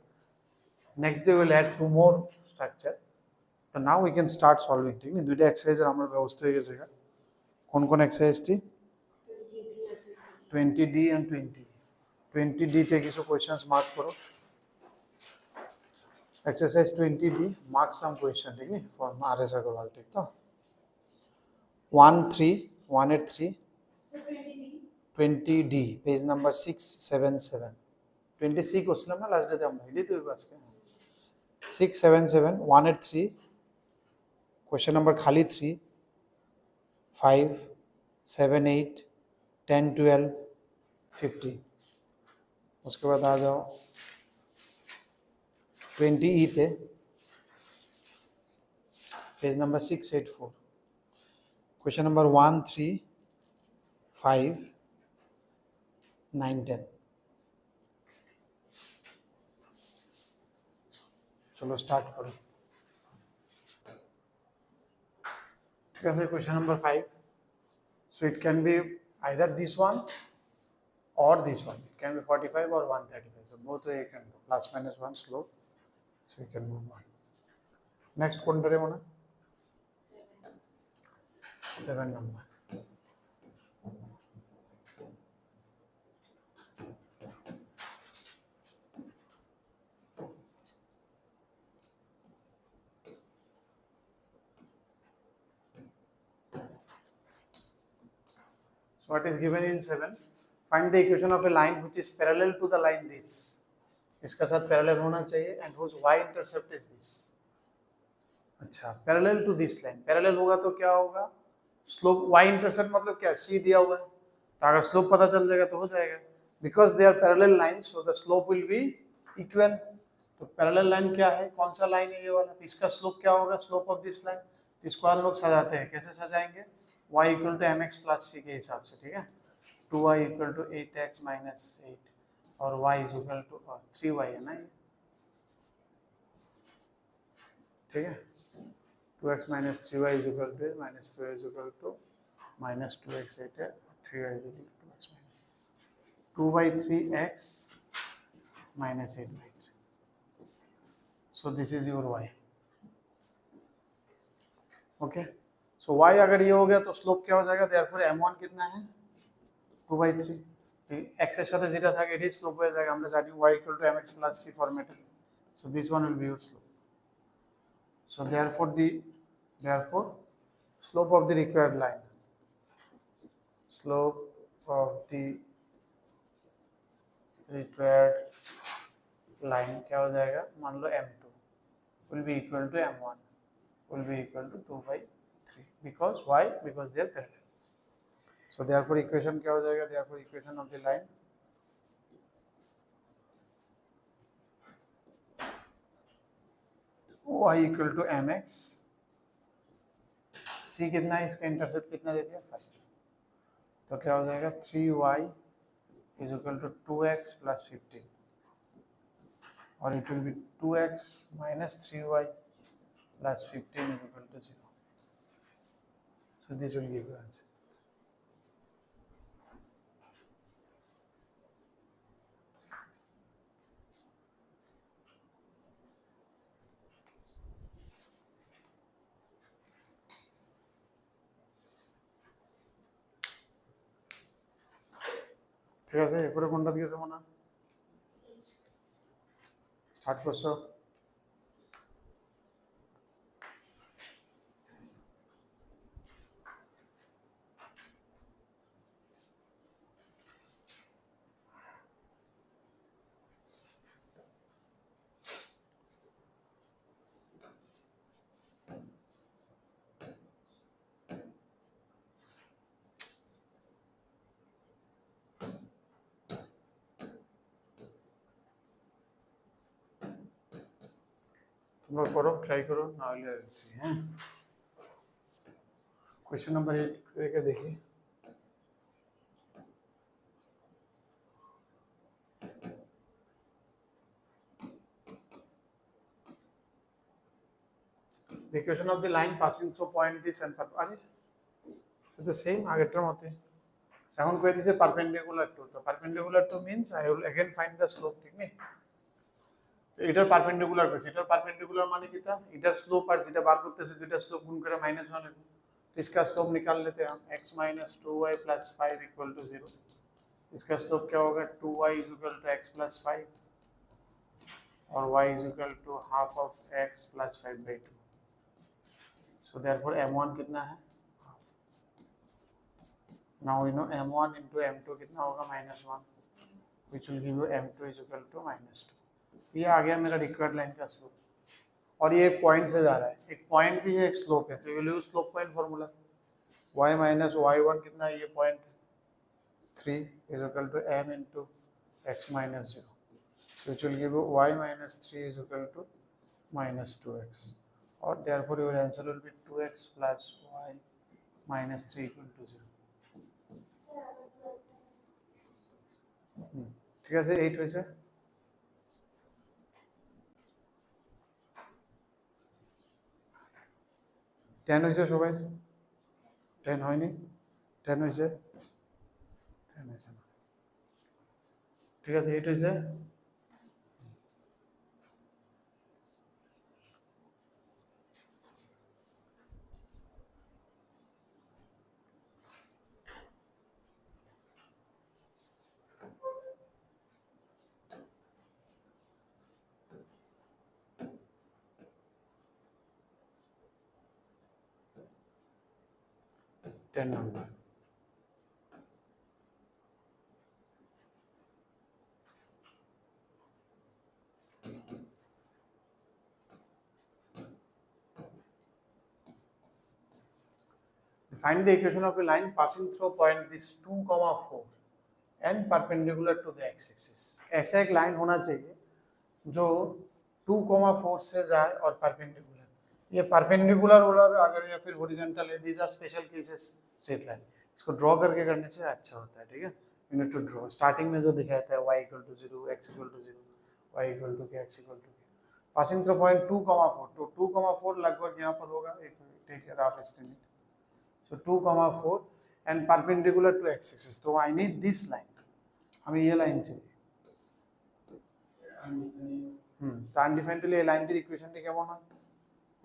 next day will add two more structure, তো now we can start solving, ঠিক না? দুইটা এক্সারসাইজের আমার ব্যবস্থা হয়ে গেছে, কোন কোন এক্সারসাইজটি? 20D and 20, 20D তে কিছু কোয়েশ্চেন্স মার্ক করো, exercise 20D mark some question, ठीक है, फॉर RS अग्रवाल, ठीक तो 183 20D पेज नंबर 677 26 क्वेश्चन ना लास्ट डे আমরা এটাই তো আজকে 677 183 क्वेश्चन नंबर खाली 3 5 7 8 10 12 50, उसके बाद आ जाओ 20E थे, पेज नंबर 684 क्वेश्चन नंबर 1 3 5 9 10, चलो स्टार्ट करो, ठीक है? Question number 5, so it can be either this one or this one, it can be 45 or 135, so both way you can do, plus minus 1 slope, so you can move on. Next কোনটা রে মনে 7 number, so what is given in 7, find the equation of a line which is parallel to the line this, इसका साथ parallel होना चाहिए, and whose y intercept is this, अच्छा parallel to this line, parallel होगा तो क्या होगा, slope y intercept मतलब क्या, c दिया हुआ है, तो अगर स्लोप पता चल जाएगा तो हो जाएगा, because they are parallel line, so the slope will be equal, तो पैरेलल लाइन क्या है, कौन सा लाइन है ये वाला, तो इसका स्लोप क्या होगा, स्लोप ऑफ दिस लाइन, इसको हम लोग सजाते हैं, कैसे सजाएंगे, y equal to mx plus c के हिसाब से, ठीक है, 2y equal to 8x minus 8 और y is equal to 3y है ना ये, ठीक है, 2x minus 3y is equal to minus 3y is equal to minus 2x 8 है, 3y is equal to 2x minus 2 by 3x minus 8 by 3, so this is your y, okay, so y अगर ये हो गया तो slope क्या हो जाएगा, therefore m1 कितना है 2 by 3, x এর সাথে যেটা থাকে এটাই স্লোপ হয়ে যাবে, আমরা জানি y equal to mx plus c ফরম্যাটে, so this one will be your slope, so therefore slope of the required line, slope of the required line क्या हो जाएगा, मान लो m2 will be equal to m1 will be equal to 2 by 3, because why, because they are parallel, so therefore equation क्या हो जाएगा, therefore equation of the line y equal to mx, c कितना है, इसका इंटरसेप्ट कितना दे दिया 5, तो क्या हो जाएगा 3y is equal to 2x plus 15, और it will be 2x minus 3y plus 15 is equal to 0, so this will give you answer. ঠিক আছে, এরপরে কোনটা দিয়েছে মনে স্টার্ট করছো, তোমরা করো, ট্রাই করো, না হলে হ্যাঁ। क्वेश्चन नंबर 8 के देखिए। The equation of the line passing through point this and अरे the same আগেরটার মতে। এখন কই দিছে পারপেন্ডিকুলার টু, তো perpendicular to means I will again find the slope, ঠিক নেই? এটার পারপেন্ডিকুলার কইছে, এটার পারপেন্ডিকুলার মানে কিটা, এটার স্লোপ আর যেটা বার করতেছে দুইটা স্লোপ গুণ করে -1 है, तो इसका स्लोप निकाल लेते हैं हम, x - 2y + 5 = 0। इसका स्लोप क्या होगा, 2y = x + 5 और y = half of x + 5/2। so therefore m1 कितना है, now we know m1 into m2 कितना होगा, -1, which will give you m2 = -2। ये आ गया मेरा रिक्वायर्ड लाइन का स्लोप, और ये एक पॉइंट से जा रहा है, एक पॉइंट भी है, एक स्लोप है, तो you will use slope point formula. y - y1 कितना है, ये point 3 = m into x - 0, which will give you y - 3 = -2x, or therefore your answer will be 2x plus y minus 3 = 0। ঠিক আছে, 8 হয়েছে। 10 হয়েছে সবাই, 10 হয়নি, 10 হয়েছে, 10 হয়েছে না, ঠিক আছে, 8 হয়েছে। Number find the equation of a line passing through point this 2,4 and perpendicular to the x-axis। ऐसा एक लाइन होना चाहिए जो 2,4 से जाए और परपेंडिकुलर, ये परपेंडिकुलर अगर या फिर हॉरिजॉन्टल है, these are special cases straight line, इसको ड्रॉ करके करने से अच्छा होता है, ठीक है। You need to draw, starting में जो दिखाता है y = 0, x = 0, y = k, x = k, passing through point 2,4, तो 2,4 लगभग यहाँ पर होगा, एक take rough estimate, so 2,4 and perpendicular to x-axis, तो I need this line, हमें ये लाइन चाहिए। तो আনডিফাইন্ড এই লাইনটির ইকুয়েশনটি কেমন হয়,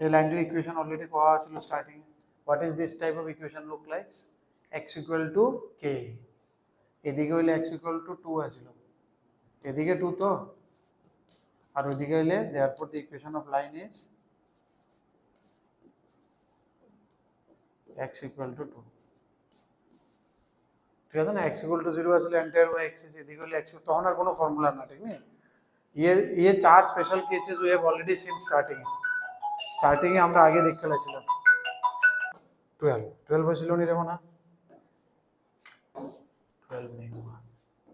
এই লাইনটির ইকুয়েশন অলরেডি পাওয়া ছিল starting A. What is this type of equation look like, x = k, এদিকে হইলে x = 2 আছিল, এদিকে 2 তো, আর ওইদিকে হইলে therefore the equation of line is x = 2, ঠিক আছে না। x = 0 আসলে एंटायर y एक्सिस, এদিকে হলে x, তখন আর কোনো ফর্মুলা না, ঠিক নেই। ये 4 special cases we have already seen starting আমরা আগে দেখে ফেলেছিলাম। 12 ছিল নি রে মনা, 12 नहीं हुआ,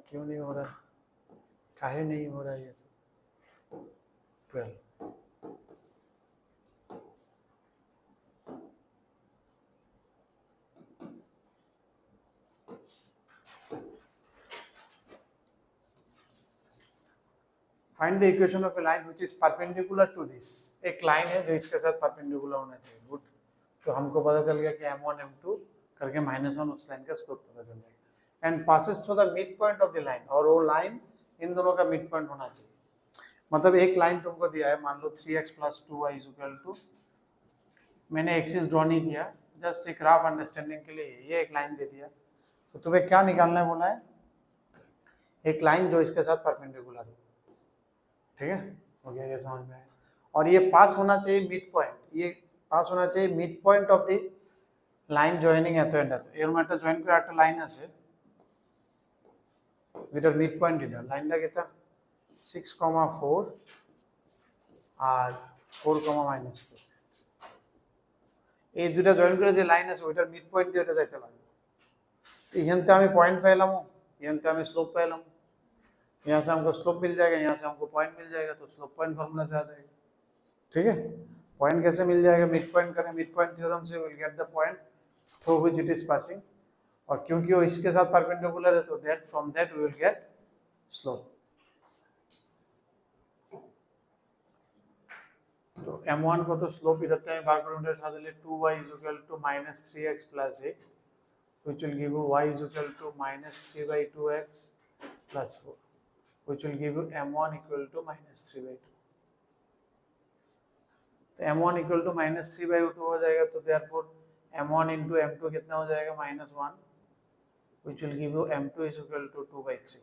क्यों नहीं हो रहा, काहे नहीं हो रहा ये सब, 12 find the equation of a line which is perpendicular to this, एक लाइन है जो इसके साथ परपेंडिकुलर होना चाहिए, गुड। तो हमको पता चल गया कि m1 m2 करके -1 उस लाइन का स्लोप पता चल जाएगा, and passes through the mid point of the line, और वो लाइन इन दोनों का मिड पॉइंट होना चाहिए। मतलब एक लाइन तुमको दिया है, मान लो 3x + 2y = मैंने एक्सिस ड्रॉ नहीं किया, जस्ट एक रफ अंडरस्टैंडिंग के लिए ये एक लाइन दे दिया, तो तुम्हें क्या निकालना है बोला है, एक लाइन जो इसके साथ परपेंडिकुलर हो, ठीक है, हो गया, ये समझ में आया। और ये पास होना चाहिए मिड पॉइंट, ये पास होना चाहिए mid point of the line joining এত এন্ড এত, এর মধ্যে জয়েন করে একটা লাইন আছে যেটার মিড পয়েন্ট এটা, লাইনটা কেতা 6,4 আর 4,-2, এই দুটা জয়েন করে যে লাইন আছে ওইটার মিড পয়েন্ট দিয়ে এটা যাইতে লাগবে। এখানতে আমি पॉइंट পাইলাম, এখানতে আমি স্লোপ পাইলাম, यहाँ से हमको स्लोप मिल जाएगा, यहाँ से हमको पॉइंट मिल जाएगा, तो स्लोप पॉइंट फार्मूला से आ जाएगा। ठीक है, पॉइंट कैसे मिल जाएगा, मिड पॉइंट करें, मिड पॉइंट थ्योरम से will get the point through which it is passing, और क्योंकि वो इसके साथ परपेंडिकुलर है तो that from that we will get slope. तो m1 को तो स्लोप इधर বার করে উঠে সাজালে 2y = -3x + 8 which will give you y = -3/2x + 4 which will give you m1 = -3/2। तो m1 = -3/2 हो जाएगा, तो therefore m1 * m2 कितना हो जाएगा, -1 which will give you m2 = 2/3।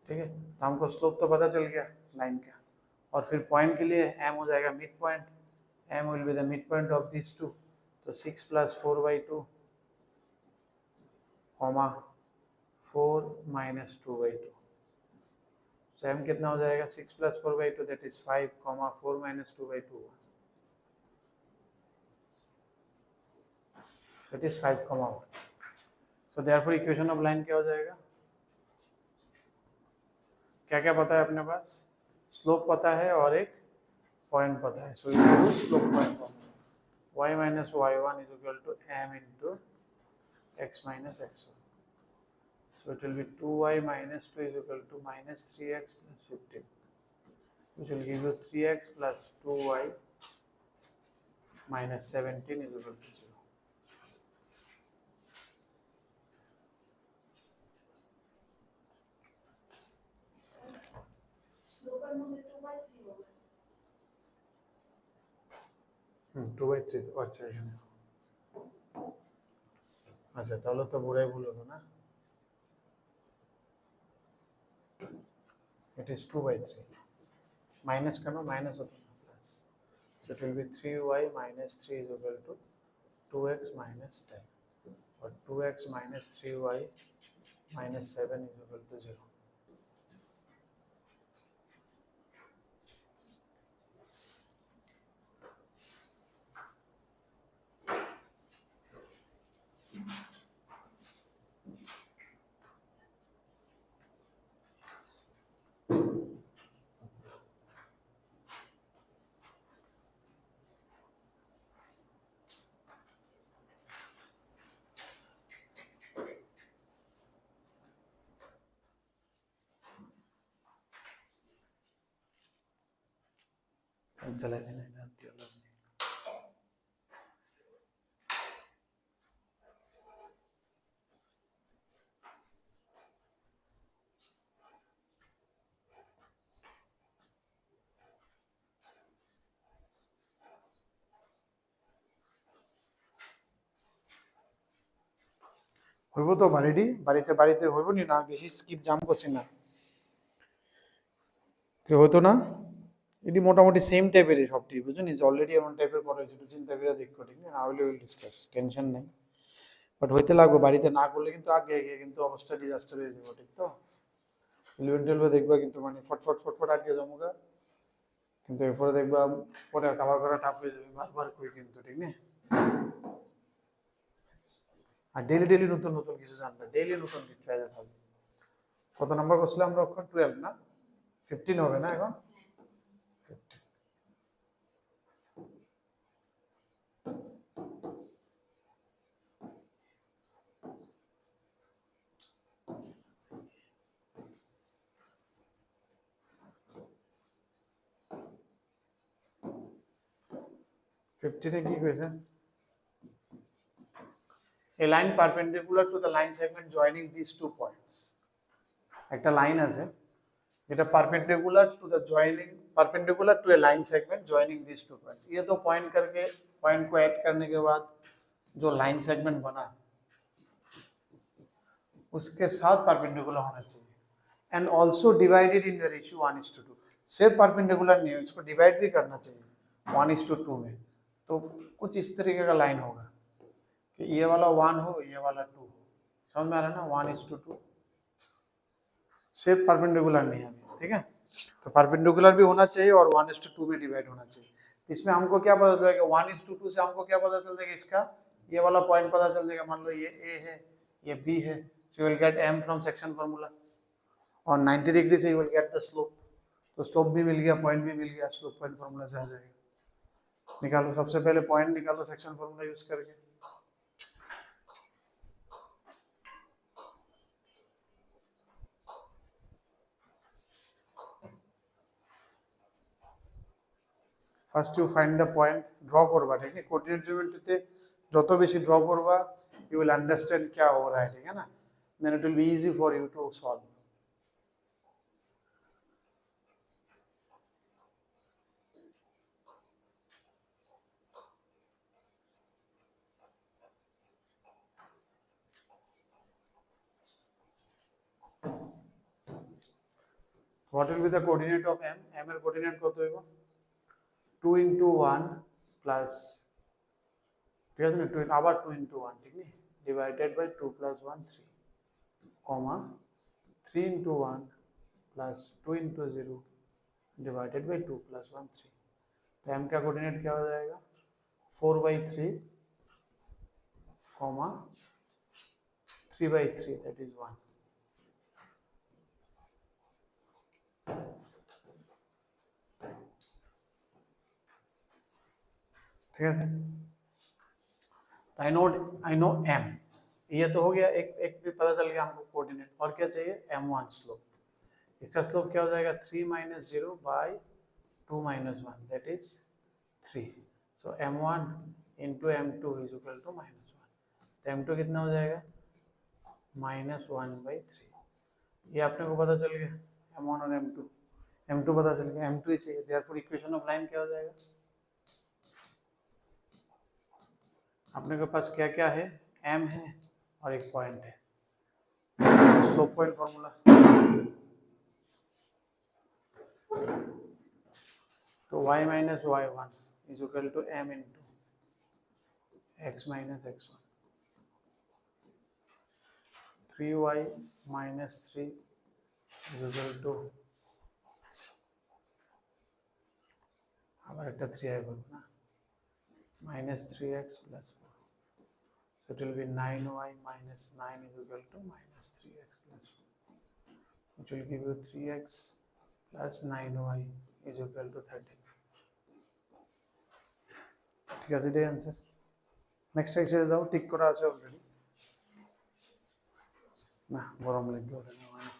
ठीक है, तो हमको स्लोप तो पता चल गया लाइन का, और फिर पॉइंट के लिए m हो जाएगा mid point, m will be the midpoint of these two, तो 6 + 4/2 कॉमा 4 - 2/2, so m कितना हो जाएगा, 6 + 4/2 that is 5, 4 - 2/2 that is 5, 1। so therefore equation of line क्या हो जाएगा, क्या क्या पता है अपने पास, स्लोप पता है और एक पॉइंट पता है, so use slope point formula, y - y1 = m * x - x1, so it will be 2y - 2 = -3x + 15 which will give you 3x + 2y - 17 = 0। স্লোপের মধ্যে 2/3 হবে। 2/3, আচ্ছা এখানে, আচ্ছা তাহলে তো পুরাই ভুল হলো না, it is 2/3, মাইনাস কেন, মাইনাস হতো না plus, so it will be 3y - 3 = 2x - 10 or 2x - 3y - 7 = 0। चला देना হইব তো বাড়িতে হইব নি না, বেশি স্কিপ জাম করছি না, হতো না, এটি মোটামুটি সেম টাইপেরই সবটি বুঝুন, অলরেডি এমন টাইপের করা হয়েছে, একটু চিন্তা করে দেখো, ঠিক না হলে উইল ডিসকাস, টেনশন নেই, বাট হইতে লাগবে, বাড়িতে না করলে কিন্তু আগে কিন্তু অবস্থা ডিজাস্টার হয়ে যাবে, ঠিক তো 11-12 দেখবা কিন্তু মানে ফটফট আগে জমুগা, কিন্তু এরপরে দেখবা পরে কভার করা টাফ হয়ে যাবে, বারবার কই কিন্তু, ঠিক না, আর ডেইলি নতুন কিছু জানবে, ডেইলি নতুন কিছু ট্রাই থাকবে। কত নাম্বার করছিলাম আমরা, এখন 12 না 15 হবে না এখন, 15 কি কইছে, a line perpendicular to the line segment joining these two points, একটা লাইন আছে যেটা perpendicular to a line segment joining these two points, ये तो पॉइंट करके पॉइंट को ऐड करने के बाद जो लाइन सेगमेंट बना उसके साथ परपेंडिकुलर होना चाहिए, and also divided in the ratio 1:2, सिर्फ परपेंडिकुलर नहीं है, इसको डिवाइड भी करना चाहिए 1:2 में, तो कुछ इस तरीके का लाइन होगा कि ये वाला 1 हो, ये वाला 2 हो, समझ में आ रहा है ना, 1:2, सिर्फ परपेंडिकुलर नहीं है, ठीक है, तो परपेंडिकुलर भी होना चाहिए और 1:2 में डिवाइड होना चाहिए। इसमें हमको क्या पता चलेगा, 1:2 से हमको क्या पता चल जाएगा, इसका ये वाला पॉइंट पता चल जाएगा, मान लो ये A है, ये B है, so you will get m from section formula, और 90 डिग्री से you will get the slope, तो स्लोप भी मिल गया, पॉइंट भी मिल गया, स्लोप पॉइंट फॉर्मूला से आ जाएगा। निकालो, सबसे पहले पॉइंट निकालो सेक्शन फॉर्मूला यूज करके। First you find the point, draw করবা, ठीक है। কোঅর্ডিনেট জিওমেট্রিতে যত বেশি ড্র করবা you will understand क्या हो रहा है, ठीक है ना, then it will be easy for you to solve। what will be the coordinate of m? m এর কোঅর্ডিনেট কত হইব? 2 into 1 plus, ঠিক আছে না, 2 আবার 2 into 1, ঠিক আছে, divided by 2 plus 1 3, comma 3 into 1 plus 2 into 0 divided by 2 plus 1 3। तो m का कोऑर्डिनेट क्या हो जाएगा? 4/3, comma 3/3, that is 1। ठीक है, आई नो m, ये तो हो गया, एक भी पता चल गया हमको कोऑर्डिनेट। और क्या चाहिए? m1 slope. इसका स्लोप क्या हो जाएगा? 3 - 0 by 2 - 1, that is 3। so m1 into m2 is equal to -1। तो m2 कितना हो जाएगा? -1/3। ये आपने को पता चल गया, m1 और m2 पता चल गया, m2 ही चाहिए। देयरफॉर इक्वेशन ऑफ लाइन क्या हो जाएगा? अपने के पास क्या क्या है? m है और एक पॉइंट है, स्लोप पॉइंट फॉर्मूला। तो y - y1 is equal to m into x - x1। 3y - 3 is equal to, আবার একটা 3 আইব না, -3x plus 4। so it will be 9y - 9 is equal to -3x plus 4, which will give you 3x plus 9y is equal to 13। ঠিক আছে, এটাই answer. Next exercise যাও, tick করা আছে অলরেডি না, গরম লাগবে ওটা না মানে।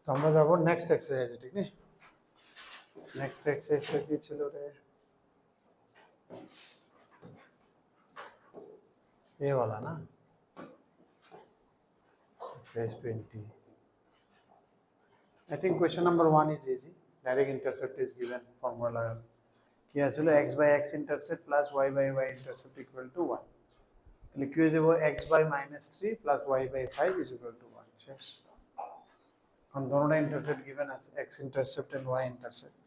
তো আমরা যাব নেক্সট এক্সারসাইজে, ঠিক নেই। নেক্সট এক্সারসাইজটা কি ছিল রে? ये वाला ना, exercise 20। I think question number 1 is easy। Direct intercept is given, formula किया चलो x/x intercept plus y/y intercept equal to 1। তাহলে কি হয়ে যাবে? x/-3 plus y/5 is equal to 1। শেষ। हम दोनों इंटरसेप्ट गिवन আছে, x intercept and y intercept.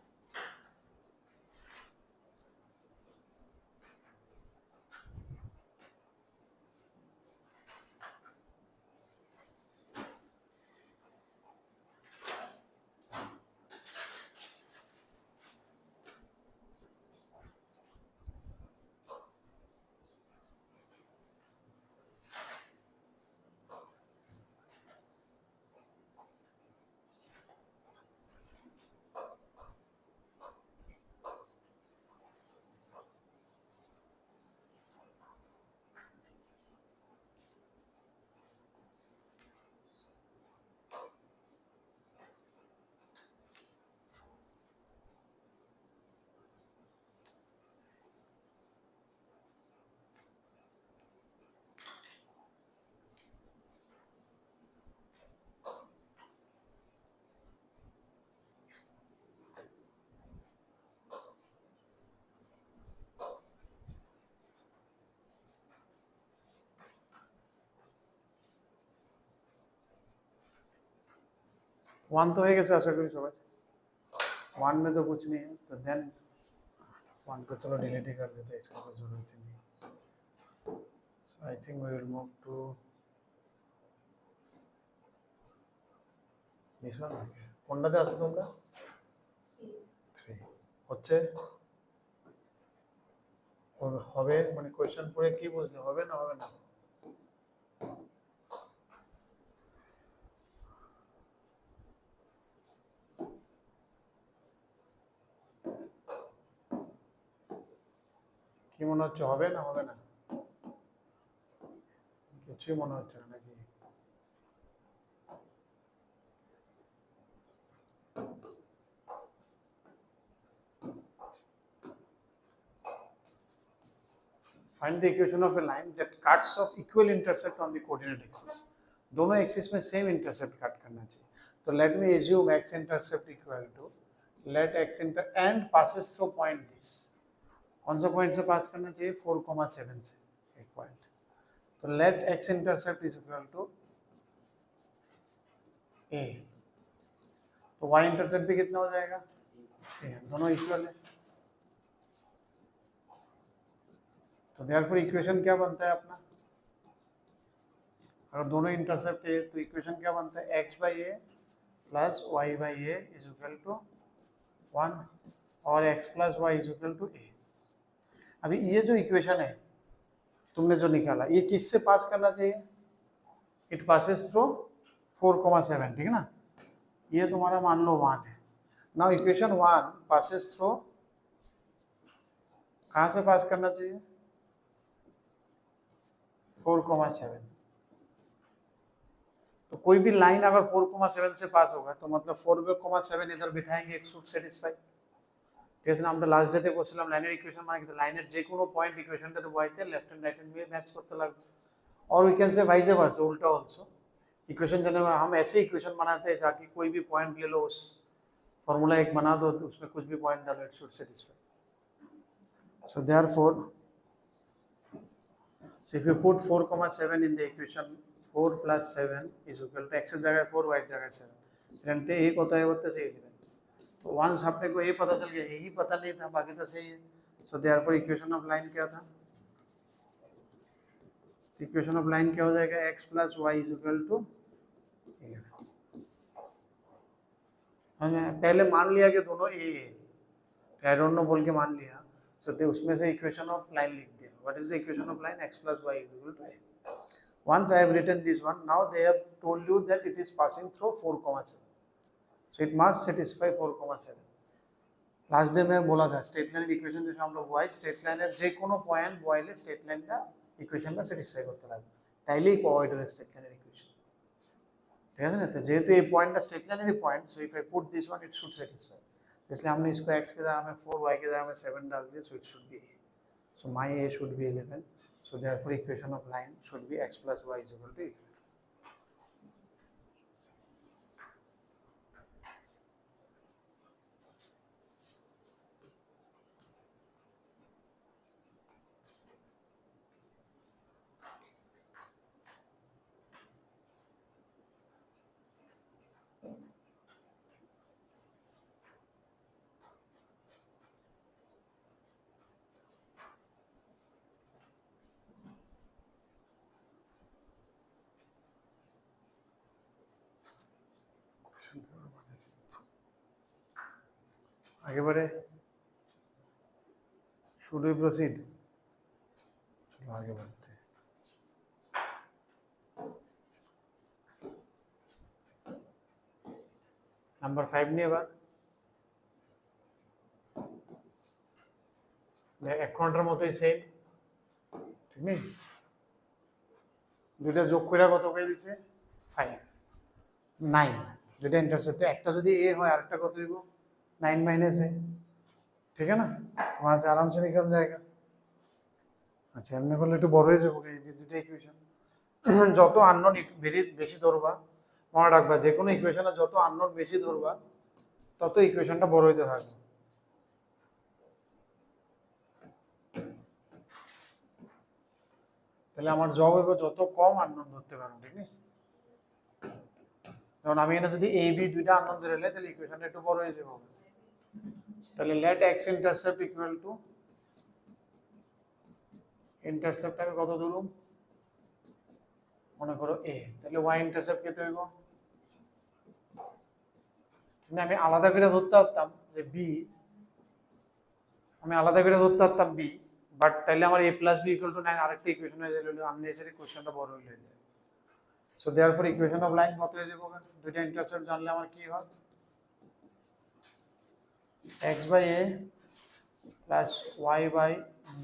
One तो है कैसे आशा करी सबाई वन में तो कुछ नहीं है तो देन वन को चलो डिलीट ही कर देते हैं इसका कोई जरूरत ही नहीं I think we will move to this one কোনটাতে আছো তোমরা 3 হচ্ছে হবে মানে কোশ্চেন পড়ে কি বুঝলে হবে না হবে না কি মনে হচ্ছে হবে না হবে না কিছুই মনে হচ্ছে না নাকি Find the equation of a line that cuts off equal intercept on the coordinate axis. दोनों एक्सिस में सेम इंटरसेप्ट कट करना चाहिए तो let me assume x intercept equal to let x inter and passes through point this कौन सा point से पास करना चाहिए 4,7 से एक पॉइंट तो let x intercept is equal to a तो y इंटरसेप्ट भी कितना हो जाएगा a दोनों इक्वल है तो देयरफॉर इक्वेशन क्या बनता है अपना अगर दोनों इंटरसेप्ट है तो इक्वेशन क्या बनता है x by A plus Y by A is equal to 1 और x plus Y is equal to A अभी ये जो इक्वेशन है तुमने जो निकाला ये किससे पास करना चाहिए इट पासेस थ्रू 4,7 ठीक है ना ये तुम्हारा मान लो 1 है नाउ इक्वेशन 1 पासेस थ्रू कहाँ से पास करना चाहिए 4,7 तो कोई भी लाइन अगर 4,7 से पास होगा तो मतलब 4,7 इधर बिठाएंगे एक शुड सेटिस्फाई ঠিক আছে আমরা লাস্ট ডেতে বলছিলাম লাইনের ইকুয়েশন মানে কি লাইনের যে কোনো পয়েন্ট ইকুয়েশনটাতে বসাইতে লেফট এন্ড राइट एंड में मैच करते লাগবে और we can say vice versa उल्टा आल्सो इक्वेशन जब हम ऐसे इक्वेशन बनाते हैं जाके कोई भी पॉइंट ले लो उस फार्मूला एक बना दो तो उसमें कुछ भी पॉइंट डालो it should satisfy so therefore so if you put 4,7 in the equation 4 plus 7 is equal to x जगह 4 y जगह 7 फिर एक होता है होता से 11 तो वंस अपने को ये पता चल गया यही पता नहीं था बाकी तो सही है सो देयरफॉर इक्वेशन ऑफ लाइन क्या था इक्वेशन ऑफ लाइन क्या हो जाएगा x plus y is equal to 11 हमें पहले मान लिया कि दोनों a है आई डोंट नो बोल के मान लिया तो उसमें से इक्वेशन ऑफ लाइन लिख दिया what is the equation of line x plus y is equal to a once I have written this one now they have told you that it is passing through 4,7 so it must satisfy 4,7 last day में बोला था straight line equation जो हम लोग বয় straight লাইনের যে কোনো point বয়লে straight লাইনটা ইকুয়েশনটা স্যাটিসফাই করতে লাগবে তাইলেই পাওয়া যাবে স্ট্রেট লাইনের ইকুয়েশন ঠিক আছে না তো যেহেতু এই পয়েন্টটা স্ট্রেট লাইনেরই point so if I put this one it should satisfy इसलिए हमने इसको x के जगह में 4 y के जगह में 7 डाल दिया so it should be so my a should be 11 so therefore equation of line should be x plus y is equal to 11 आगे बढ़े शुड वी प्रोसीड चलो आगे बढ़ते हैं नंबर 5 নিয়ে এবার এক ঘন্টার মতোই সেম ঠিক নেই দুইটা যোগ করে কত করে দিছে 5 9 দুইটা इंटरसेप्ट একটা যদি a হয় আরেকটা কত দিব 9 माइनस है ठीक है ना वहां से आराम से निकल जाएगा अच्छा हमने করলে একটু বড় হয়ে যাবে এই দুটো ইকুয়েশন যত আননোন বেশি ধরবা মনে রাখবা যে কোনো ইকুয়েশনে যত আননোন বেশি ধরবা তত ইকুয়েশনটা বড় হইতে থাকবে তাহলে আমার জব হবে যত কম আননোন ধরতে পারো ঠিক আছে যেমন আমি এখানে যদি a b দুইটা আননোন ধরে নিই তাহলে ইকুয়েশনটা একটু বড় হয়ে যাবে তাহলে let x intercept equal to intercept আমি কত ধরুম মনে করো a তাহলে y ইন্টারসেপ্ট কত হইব মানে আমি আলাদা করে ধরতে পারতাম যে b আমি আলাদা করে ধরতে পারতাম b বাট তাহলে আমার a plus b equal to 9 আরেকটা ইকুয়েশন হয়ে যাবে আননেসেসারি কোশ্চেনটা বড় হয়ে যাবে so therefore equation of line কত হয়ে যাবে দুইটা ইন্টারসেপ্ট জানলে আমার কি হয় x by a plus y by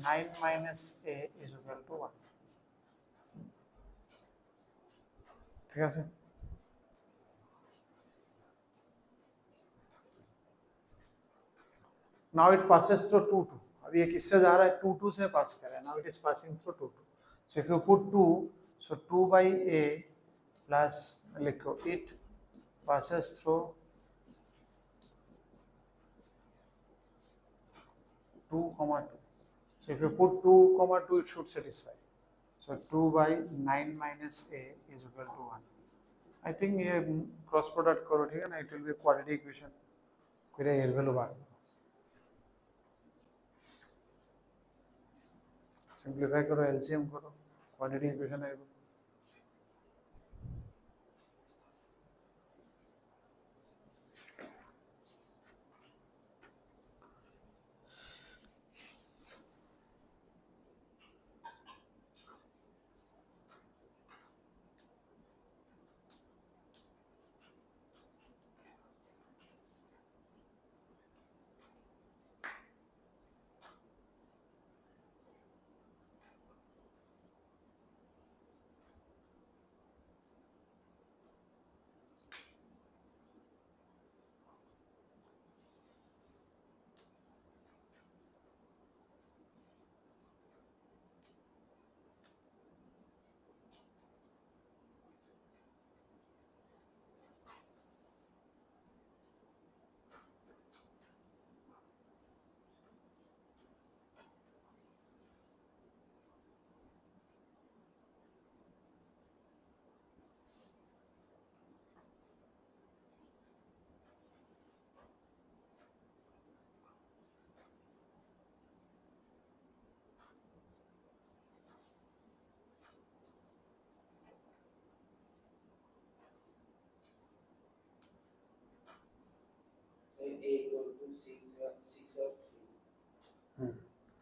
9 minus a is equal to 1 ঠিক আছে now it passes through 2 2 अभी ये किससे जा रहा है 2 2 से पास कर रहा है now it is passing through 2 2 so if you put 2 so 2 by a plus लिखो it passes through 2 comma 2 so if you put 2 comma 2 it should satisfy so 2 by 9 minus a is equal to 1 I think ये cross product करो ठीक है ना it will be quadratic equation फिर ये value बाहर simplify करो एलसीएम करो क्वाड्रेटिक इक्वेशन आएगा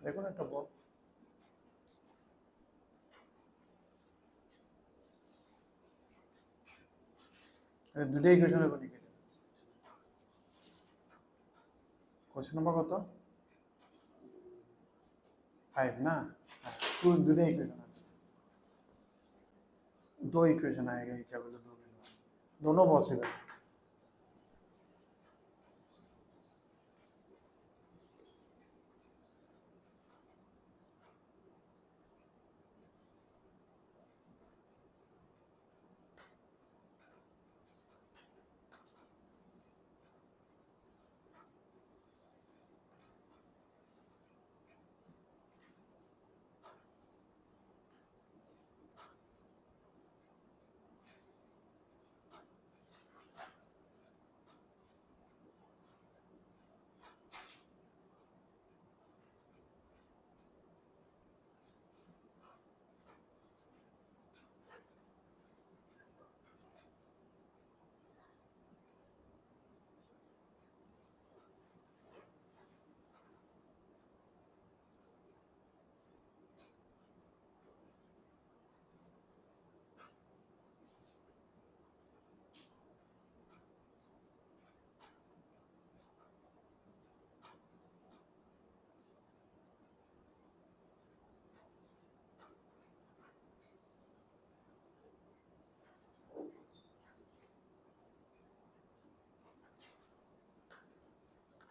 देखो ना तो बहुत দুটো ইকুয়েশন হবে নাকি কোশ্চেন নাম্বার কত 5 ना टू দুটো ইকুয়েশন আছে दो इक्वेशन आएगा ये क्या बोले दो दोनों पॉसिबल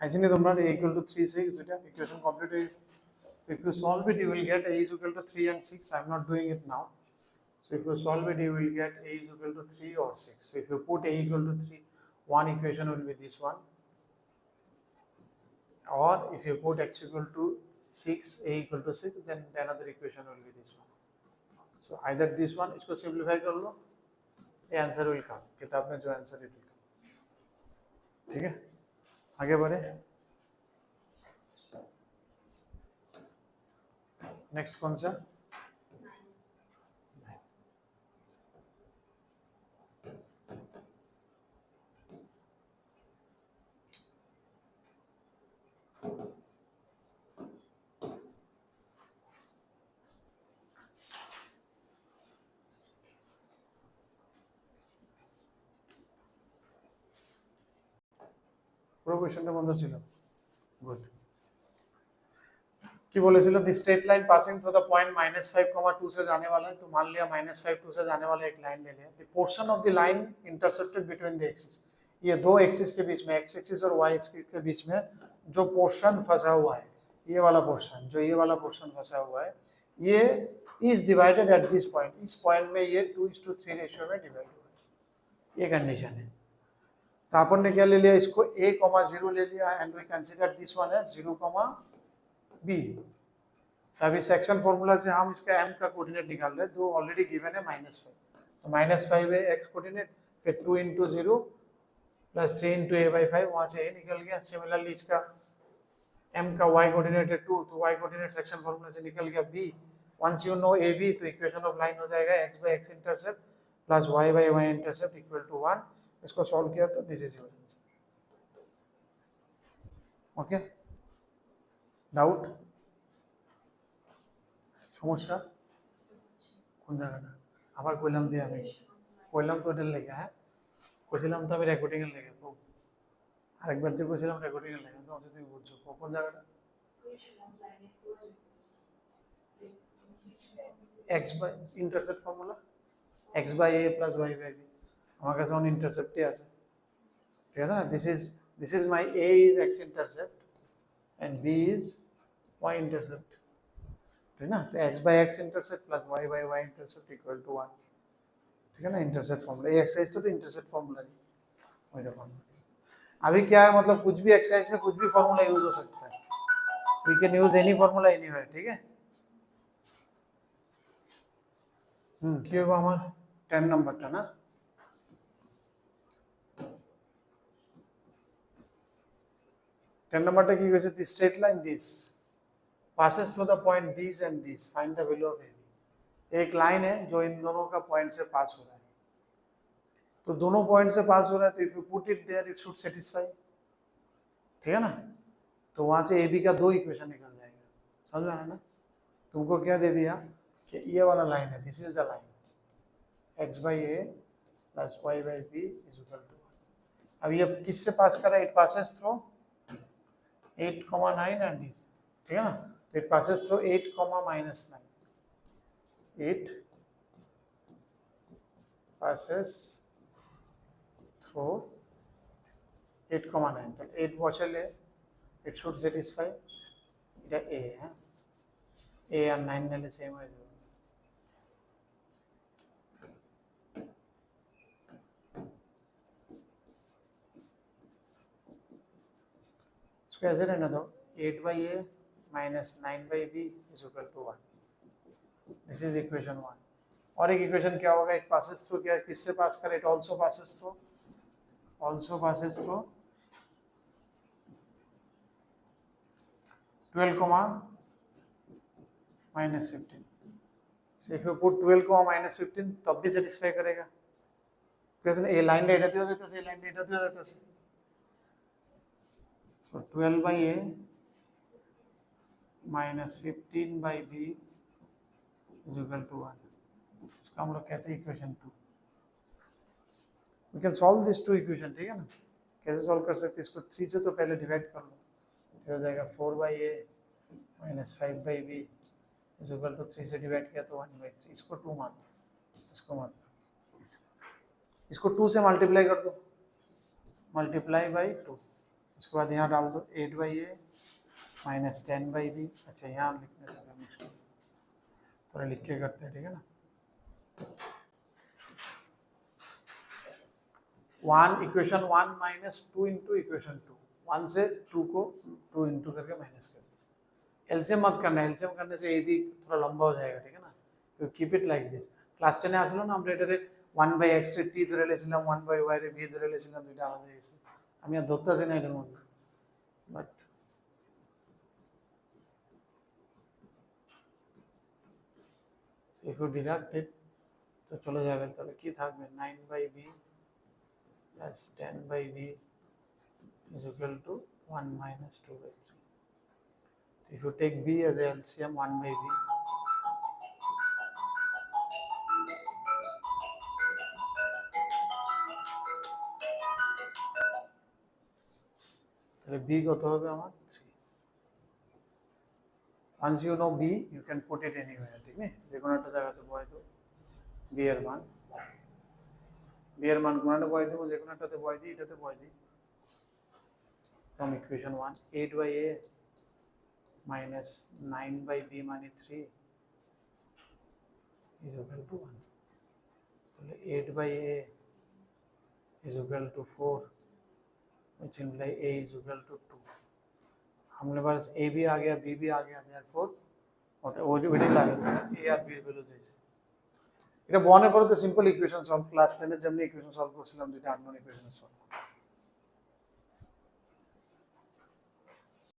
ऐसे नहीं तुम्हारा a equal to 3 6 बेटा इक्वेशन कंप्लीट है so if you solve it you will get a is equal to 3 and 6 I am not doing it now so if you solve it you will get a is equal to 3 or 6 so if you put a equal to 3 one equation will be this one or if you put x equal to 6 a equal to 6 then another equation will be this one so either this one इसको simplify कर लो ये answer will come, किताब में जो answer it will come. ठीक है, आगे बढ़े। नेक्स्ट कौन सा? পুরো কোশ্চেনটা বন্ধ ছিল। গুড। কি বলেছিল? The straight line passing through the point -5, 2 से जाने वाला है, तो मान लिया -5, 2 से जाने वाला एक लाइन ले लिया। The portion of the line intercepted between the axis, ये दो एक्सिस के बीच में, एक्स एक्सिस और वाई एक्सिस के बीच में जो पोर्शन फंसा हुआ है, ये वाला पोर्शन, जो ये वाला पोर्शन फंसा हुआ है, ये is divided at this point, इस पॉइंट में ये 2:3 रेशियो में डिवाइड हुआ है, ये कंडीशन है। तो अपन ने क्या ले लिया? इसको a,0 ले लिया and we consider this one as 0,b। अभी सेक्शन फॉर्मूला से हम इसका m का कोऑर्डिनेट निकाल रहे हैं, जो ऑलरेडी गिवन है -5, तो -5 है x कोऑर्डिनेट, फिर 2 × 0 + 3 × a/5, वहां से a निकल गया। सिमिलरली इसका m का y कोऑर्डिनेट है 2, तो y कोऑर्डिनेट सेक्शन फॉर्मूला से निकल गया b। Once you know ab, तो इक्वेशन ऑफ लाइन हो जाएगा x/x intercept plus y/y intercept equal to 1। इसको सॉल्व किया तो this is your answer. Okay, doubt? সমস্যা কোন জায়গাটা? আবার কইলাম দিয়ে আমি কইলাম তো এটা লেখা, হ্যাঁ কইছিলাম তো আমি রেকর্ডিং এর লেখা, তো আরেকবার যে কইছিলাম রেকর্ডিং এর লেখা, তো অবশ্যই তুমি বুঝছো কোন জায়গাটা। x by intercept formula x/a + y/b, আমার কাছে অন ইন্টারসেপ্টই আছে, ঠিক আছে না? This is my a is x intercept and b is y intercept, ठीक है ना? तो x/x intercept plus y/y intercept equal to 1, ठीक है ना? इंटरसेप्ट फॉर्मूला, ये एक्सरसाइज तो इंटरसेप्ट फॉर्मूला है वही रकम। अभी क्या है, मतलब कुछ भी एक्सरसाइज में कुछ भी फॉर्मूला यूज हो सकता है, we can use any formula anywhere, ठीक है। কি হবে আমার 10 নাম্বারটা না? टेन नंबरটা কি হয়েছে? the straight line this passes through the point this and this, find the value of AB। एक लाइन है जो इन दोनों का पॉइंट से पास हो रहा है, तो दोनों पॉइंट से पास हो रहा है, तो if you put it there it should satisfy, ठीक है ना? तो वहां से AB का 2 इक्वेशन निकल जाएगा, समझ में आया ना? तुमको क्या दे दिया कि ये वाला लाइन है, this is the line x/a + y/b = 1। अब ये किससे पास कर रहा है? It passes through 8,9 and this, ठीक है ना? तो it passes through 8, -9, 8 passes through 8,9, तो 8 বসালে it should satisfy, এটা a है, a আর 9 নিলে সেম হয়ে যাবে। इसको ऐसे रहने दो, 8/a - 9/b = 1, this is equation 1। और एक इक्वेशन क्या होगा? इट पासेस थ्रू, क्या किससे पास करे? It also passes through 12, -15। So if you put 12, -15 तब भी सेटिस्फाई करेगा, कैसे? ए लाइन रे एटाते हो जातेছে, ए लाइन रे एटाते हो जातेছে, so 12/a - 15/b = 1। इसको हम लोग कहते हैं equation 2। We can solve this 2 equation, ठीक है ना? कैसे सॉल्व कर सकते हैं इसको? 3 से तो पहले डिवाइड कर लो, हो जाएगा 4/a - 5/b = 3 से डिवाइड किया तो 1/3। इसको 2 मान, इसको मत, इसको 2 से मल्टीप्लाई कर दो, ×2। उसके बाद यहाँ डाल दो 8/a - 10/b। अच्छा यहाँ लिखने से मुश्किल, थोड़ा लिख के करते हैं, ठीक है ना? 1 इक्वेशन 1 - 2 × इक्वेशन 2, 1 से 2 को 2 × करके माइनस कर दो। एलसीएम मत करना, एलसीएम करने से ए बी थोड़ा लंबा हो जाएगा, ठीक है ना? तो keep it like this. Class 10 আসলো না আমরা এটারে 1 বাই x রে t ধরে লেছিলাম 1 বাই y রে v ধরে লেছিলাম, দুইটা আলাদা গেছে। আমি আর ধরতেছি না এটার মধ্যে, but if you deduct it তো চলে যাবে, তাহলে কি থাকবে 9 by v plus 10 by v is equal to 1 minus 2 by 3. If you take b as a LCM, 1 by v, তাহলে b কত হবে আমার 3. Once you know b, you can put it anywhere, ঠিক আছে, যে কোনো একটা জায়গাতে বসাই দাও b এর মান, b এর মান কোনটা বসাই দেবো, যে কোনো একটাতে বসাই দিই, এটাতে বসাই দিই। From equation 1, 8 by a minus 9 by b minus 3 is equal to 1. So 8 by a is equal to 4, which implies a is equal to 2. हमारे पास a भी आ गया, b भी आ गया, therefore वो जो वही लगा a और b वैल्यू चाहिए। এটা বনের পরে তো সিম্পল ইকুয়েশন সলভ, ক্লাস 10 এর যেমনি ইকুয়েশন সলভ করছিলাম, দুইটা আননোন ইকুয়েশন সলভ।